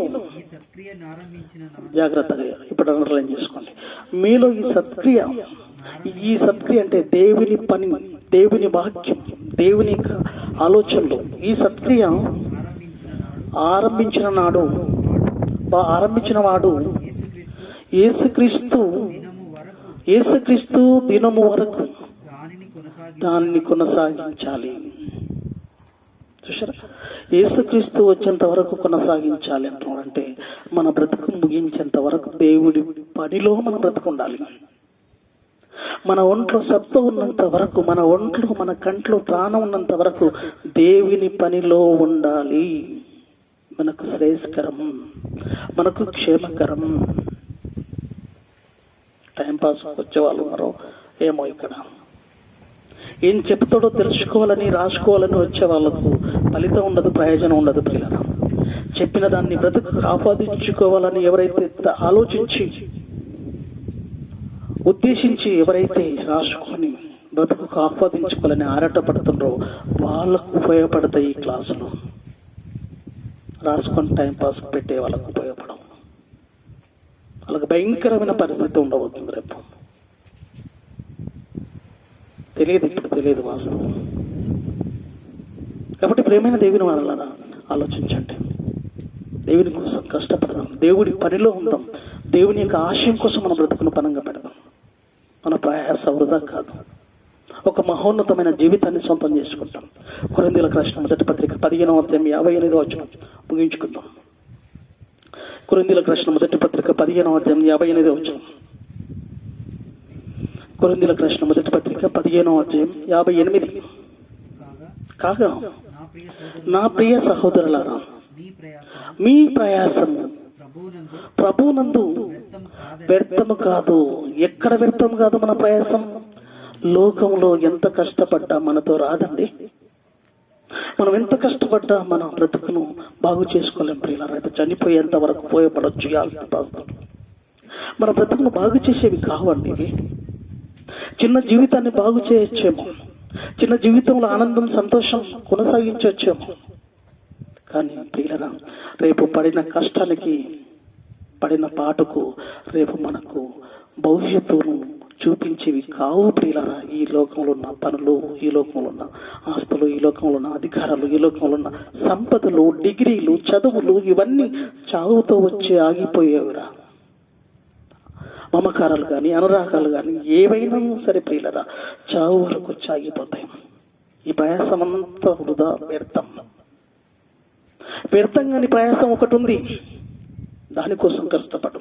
జాగ్రత్తగా ఇప్పుడు అండర్లైన్ చేసుకోండి. మీలో ఈ సత్క్రియ అంటే దేవుని పని, దేవుని వాక్యం, దేవుని ఆలోచనలు, ఈ సత్క్రియ ఆరంభించిన వాడు యేసుక్రీస్తు దినము వరకు దానిని కొనసాగించాలి. చూసారా? యేసుక్రీస్తు వచ్చేంత వరకు కొనసాగించాలి అంటున్నారంటే మన బ్రతుకు ముగించేంత వరకు దేవుడి పనిలో మన బ్రతుకు ఉండాలి. మన ఒంట్లో సత్వం ఉన్నంత వరకు, మన కంట్లో ప్రాణం ఉన్నంత వరకు దేవుని పనిలో ఉండాలి. మనకు శ్రేయస్కరం, మనకు క్షేమకరం. టైంపాస్ వచ్చే వాళ్ళు ఉన్నారో ఏమో, ఇక్కడ ఏం చెప్తాడో తెలుసుకోవాలని రాసుకోవాలని వచ్చే వాళ్ళకు ఫలితం ఉండదు, ప్రయోజనం ఉండదు. పిల్లలు చెప్పిన దాన్ని బ్రతుకు ఆపాదించుకోవాలని ఎవరైతే ఆలోచించి ఉద్దేశించి ఎవరైతే రాసుకొని బ్రతుకు ఆపాదించుకోవాలని ఆరాటపడుతుండ్రో వాళ్ళకు ఉపయోగపడతాయి ఈ క్లాసులు. రాసుకొని టైంపాస్ పెట్టే వాళ్ళకు ఉపయోగపడవు. వాళ్ళకి భయంకరమైన పరిస్థితి ఉండబోతుంది రేపు. తెలియదు, ఇప్పుడు తెలియదు వాస్తవం. కాబట్టి ప్రేమైన దేవుని వాళ్ళరా ఆలోచించండి. దేవుని కోసం కష్టపడదాం, దేవుడి పనిలో ఉందాం, దేవుని యొక్క ఆశయం కోసం మన బ్రతుకును పనంగా పెడదాం. మన ప్రయాస వృధా కాదు. ఒక మహోన్నతమైన జీవితాన్ని సొంతం చేసుకుంటాం. కొరింథీయులకు రాసిన మొదటి పత్రిక 15వ అధ్యాయం 58వ వచనం ముగించుకుందాం. కొరింథీయులకు రాసిన మొదటి పత్రిక 15వ అధ్యాయం 58వ వచనం. కొరింథీయులకు రాసిన మొదటి పత్రిక 15వ అధ్యాయం 58. కాగా నా ప్రియ సహోదరులారా, మీ ప్రయాసము ప్రభువునందు వ్యర్థము కాదు. ఎక్కడ వ్యర్థం కాదు మన ప్రయాసం? లోకంలో ఎంత కష్టపడ్డా మనతో రాదండి. మనం ఎంత కష్టపడ్డా మన బ్రతుకును బాగు చేసుకోలేం ప్రియులారా. రేపు చనిపోయేంత వరకు ఉపయోగపడవచ్చు ఈ ఆస్తిపాస్తులు. మన బ్రతుకును బాగు చేసేవి కావండి ఇవి. చిన్న జీవితాన్ని బాగు చేయొచ్చేమో, చిన్న జీవితంలో ఆనందం సంతోషం కొనసాగించవచ్చేమో, కానీ ప్రియులారా రేపు పడిన కష్టానికి పడిన పాటుకు రేపు మనకు భవిష్యత్తును చూపించేవి కావు ప్రియులారా. ఈ లోకంలో ఉన్న పనులు, ఈ లోకంలో ఉన్న ఆస్తులు, ఈ లోకంలో ఉన్న అధికారాలు, ఈ లోకంలో ఉన్న సంపదలు, డిగ్రీలు, చదువులు ఇవన్నీ చావుతో వచ్చి ఆగిపోయేవిరా. మమకారాలు కానీ అనురాగాలు కానీ ఏవైనా సరే ప్రియులారా చావు వరకు వచ్చి ఆగిపోతాయి. ఈ ప్రయాసం అంతా వృధా, వ్యర్థం. వ్యర్థం కాని ప్రయాసం ఒకటి ఉంది, దానికోసం కష్టపడు.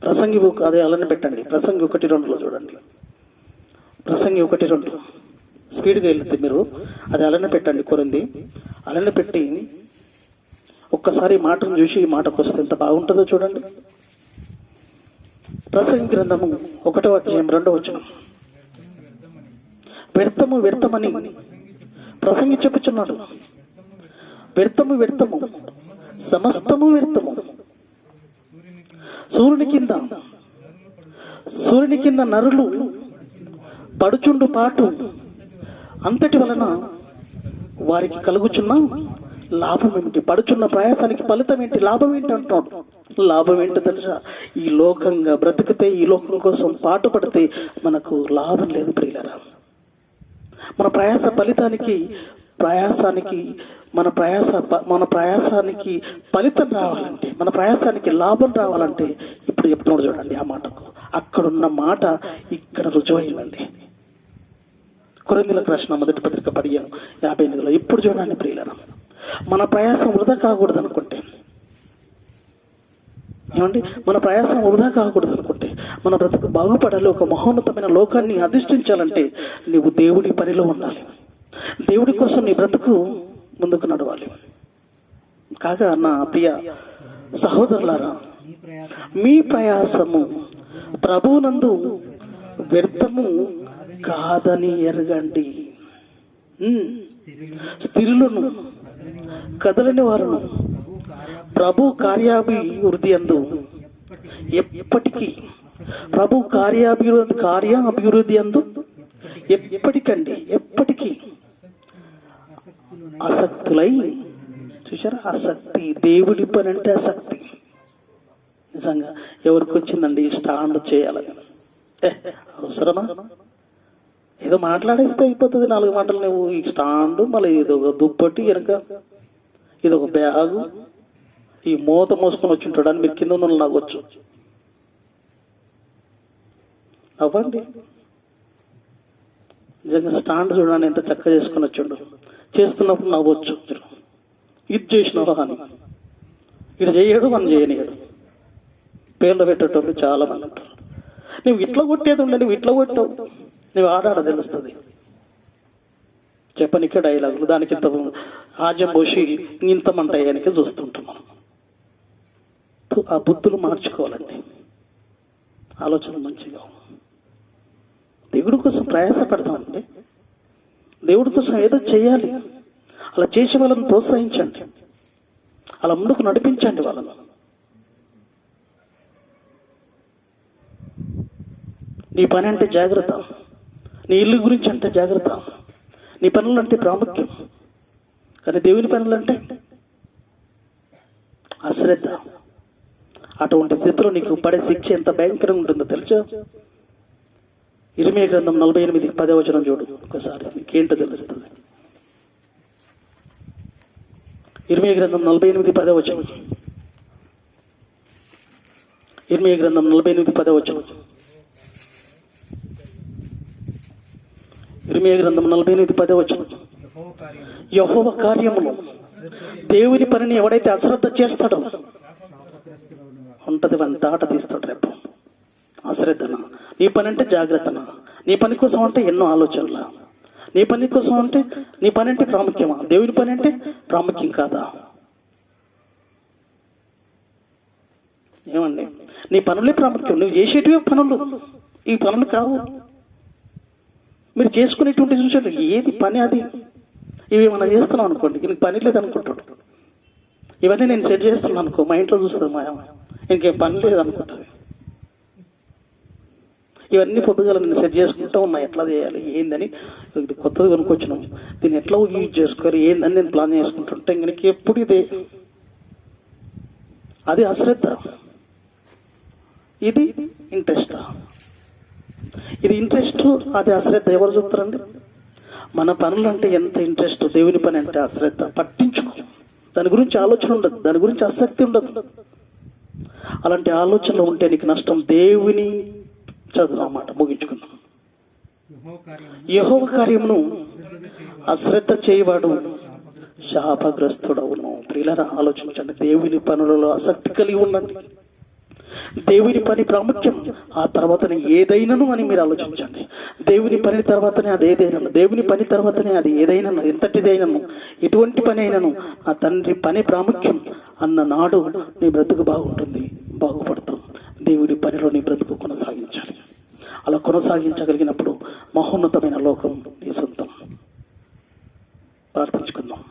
ప్రసంగి అదే అలానే పెట్టండి. ప్రసంగి 1:2 చూడండి. ప్రసంగి 1:2 స్పీడ్గా వెళ్తే మీరు అది అలానే పెట్టండి. కొరింది అలానే పెట్టి ఒక్కసారి ఈ మాటను చూసి ఈ మాటకు వస్తే ఎంత బాగుంటుందో చూడండి. ప్రసంగి గ్రంథము 1వ అధ్యాయం 2వ వచనం. వ్యర్థము వ్యర్థమని ప్రసంగి చెప్పుచున్నాడు. వ్యర్థము వ్యర్థము, సమస్తము వ్యర్థము. సూర్యుని కింద నరులు పడుచుండు పాటు అంతటి వలన వారికి కలుగుచున్న లాభం ఏమిటి? పడుచున్న ప్రయాసానికి ఫలితం ఏంటి? లాభం ఏంటి అంటున్నాడు. లాభం ఏంటో తెలుసా? ఈ లోకంగా బ్రతికితే, ఈ లోకం కోసం పాటుపడితే మనకు లాభం లేదు ప్రియులారా. మన ప్రయాస ఫలితానికి మన ప్రయాసానికి ఫలితం రావాలంటే, మన ప్రయాసానికి లాభం రావాలంటే ఇప్పుడు చెప్తున్నాడు చూడండి ఆ మాటకు. అక్కడున్న మాట ఇక్కడ రుజువైందండి. కొరింథీయులకు రాసిన మొదటి పత్రిక 15:58 ఇప్పుడు చూడండి ప్రియులారా. మన ప్రయాసం వృధా కాకూడదు అనుకుంటే, ఏమండి, మన ప్రయాసం వృధా కాకూడదు అనుకుంటే, మన బ్రతుకు బాగుపడాలి, ఒక మహోన్నతమైన లోకాన్ని అధిష్ఠించాలంటే నీవు దేవుడి పనిలో ఉండాలి. దేవుడి కోసం నీ బ్రతుకు ముందుకు నడవాలి. కాగా నా ప్రియ సహోదరులారా, మీ ప్రయాసము ప్రభువునందు వ్యర్థము కాదని ఎరగండి. స్థిరులను కదలని వారును ప్రభు కార్యాభివృద్ధి అందు ఎప్పటికీ కార్యాభివృద్ధి అందు ఎప్పటికీ ఆసక్తులై. చూసారా, ఆసక్తి. దేవుడి పని అంటే ఆసక్తి. నిజంగా ఎవరికి వచ్చిందండి ఈ స్టాండ్ చేయాలని? అవసరమా? ఏదో మాట్లాడేస్తే అయిపోతుంది, 4 మాటలు. నువ్వు ఈ స్టాండు, మళ్ళీ ఇదొక దుప్పటి, వెనక ఇదొక బ్యాగు, ఈ మూత మోసుకొని వచ్చి ఉంటాడు అని మీరు కింద ఉన్న నవ్వచ్చు. అవ్వండి. నిజంగా స్టాండ్ చూడండి ఎంత చక్కగా చేసుకొని వచ్చిండు. చేస్తున్నప్పుడు నవ్వచ్చు మీరు, ఇది చేసినావా అని. ఇటు చేయడు, మనం చేయనియడు. పేర్లు పెట్టేటోళ్ళు చాలా మంది ఉంటారు. నువ్వు ఇట్లా కొట్టేది ఉండే, నువ్వు ఇట్లా కొట్టావు, నువ్వు ఆడాడ తెలుస్తుంది. చెప్పనికే డైలాగులు, దానికి ఇంత ఆజ్యం పోసి ఇంత మంట అయ్యానికి చూస్తుంటాం మనం. ఆ బుద్ధులు మార్చుకోవాలండి, ఆలోచన మంచిగా. దేవుడి కోసం ప్రయాస పడతామండి, దేవుడి కోసం ఏదో చేయాలి. అలా చేసే వాళ్ళని ప్రోత్సహించండి, అలా ముందుకు నడిపించండి వాళ్ళను. నీ పని అంటే జాగ్రత్త, నీ ఇల్లు గురించి అంటే జాగ్రత్త, నీ పనులు అంటే ప్రాముఖ్యం. కానీ దేవుని పనులు అంటే అశ్రద్ధ. అటువంటి స్థితిలో నీకు పడే శిక్ష ఎంత భయంకరంగా ఉంటుందో తెలుసా? ఇర్మీయా గ్రంథం 48:10 చూడు ఒకసారి, నీకేంటో తెలుస్తుంది. ఇర్మీయా గ్రంథం 48:10. ఇర్మీయా గ్రంథం 48:10. ఇర్మీయా గ్రంథం 48:10. యెహోవా కార్యములు, దేవుని పనిని ఎవడైతే అశ్రద్ధ చేస్తాడో ఉంటది వంత ఆట తీస్తాడు రేపు. అశ్రద్ధన. నీ పని అంటే జాగ్రత్తన, నీ పని కోసం అంటే ఎన్నో ఆలోచనలా, నీ పని కోసం అంటే నీ పని అంటే ప్రాముఖ్యమా? దేవుని పని అంటే ప్రాముఖ్యం కాదా? ఏమండి, నీ పనులే ప్రాముఖ్యం. నువ్వు చేసేటివే పనులు, ఈ పనులు కావు. మీరు చేసుకునేటువంటి చూసాడు ఏది పని అది. ఇవి మనం చేస్తున్నాం అనుకోండి, ఇంక పని లేదు అనుకుంటాడు. ఇవన్నీ నేను సెట్ చేస్తున్నాను అనుకో, మా ఇంట్లో చూస్తుంది మా అమ్మ, ఇంకేం పని లేదు అనుకుంటుంది. ఇవన్నీ పొద్దుగా నేను సెట్ చేసుకుంటూ ఉన్నా, ఎట్లా చేయాలి ఏందని. ఇది కొత్తది కొనుక్కొచ్చినాం, దీన్ని ఎట్లా యూజ్ చేసుకోవాలి ఏందని నేను ప్లాన్ చేసుకుంటుంటే ఇంక ఎప్పుడు ఇదే. అది అశ్రద్ధ, ఇది ఇంట్రెస్ట్. ఇది ఇంట్రెస్ట్, అది అశ్రద్ధ. ఎవరు చూస్తారండి? మన పనులు అంటే ఎంత ఇంట్రెస్ట్, దేవుని పని అంటే అశ్రద్ధ. పట్టించుకో, దాని గురించి ఆలోచన ఉండదు, దాని గురించి ఆసక్తి ఉండదు. అలాంటి ఆలోచనలు ఉంటే నీకు నష్టం. దేవుని చదువు అన్నమాట. ముగించుకున్నాం. యెహోవా కార్యమును అశ్రద్ధ చేయవాడు శాపగ్రస్తుడవును. ప్రియులారా, ఆలోచించండి. దేవుని పనులలో ఆసక్తి కలిగి ఉండండి. దేవుని పని ప్రాముఖ్యం, ఆ తర్వాతనే ఏదైనాను అని మీరు ఆలోచించండి. దేవుని పని తర్వాతనే అది ఏదైనాను, దేవుని పని తర్వాతనే అది ఏదైనాను, ఎంతటిదైనాను, ఎటువంటి పని అయినాను నా తండ్రి పని ప్రాముఖ్యం అన్న నాడు నీ బ్రతుకు బాగుంటుంది, బాగుపడతాం. దేవుడి పనిలో నీ బ్రతుకు కొనసాగించాలి. అలా కొనసాగించగలిగినప్పుడు మహోన్నతమైన లోకం నీ సొంతం. ప్రార్థించుకుందాం.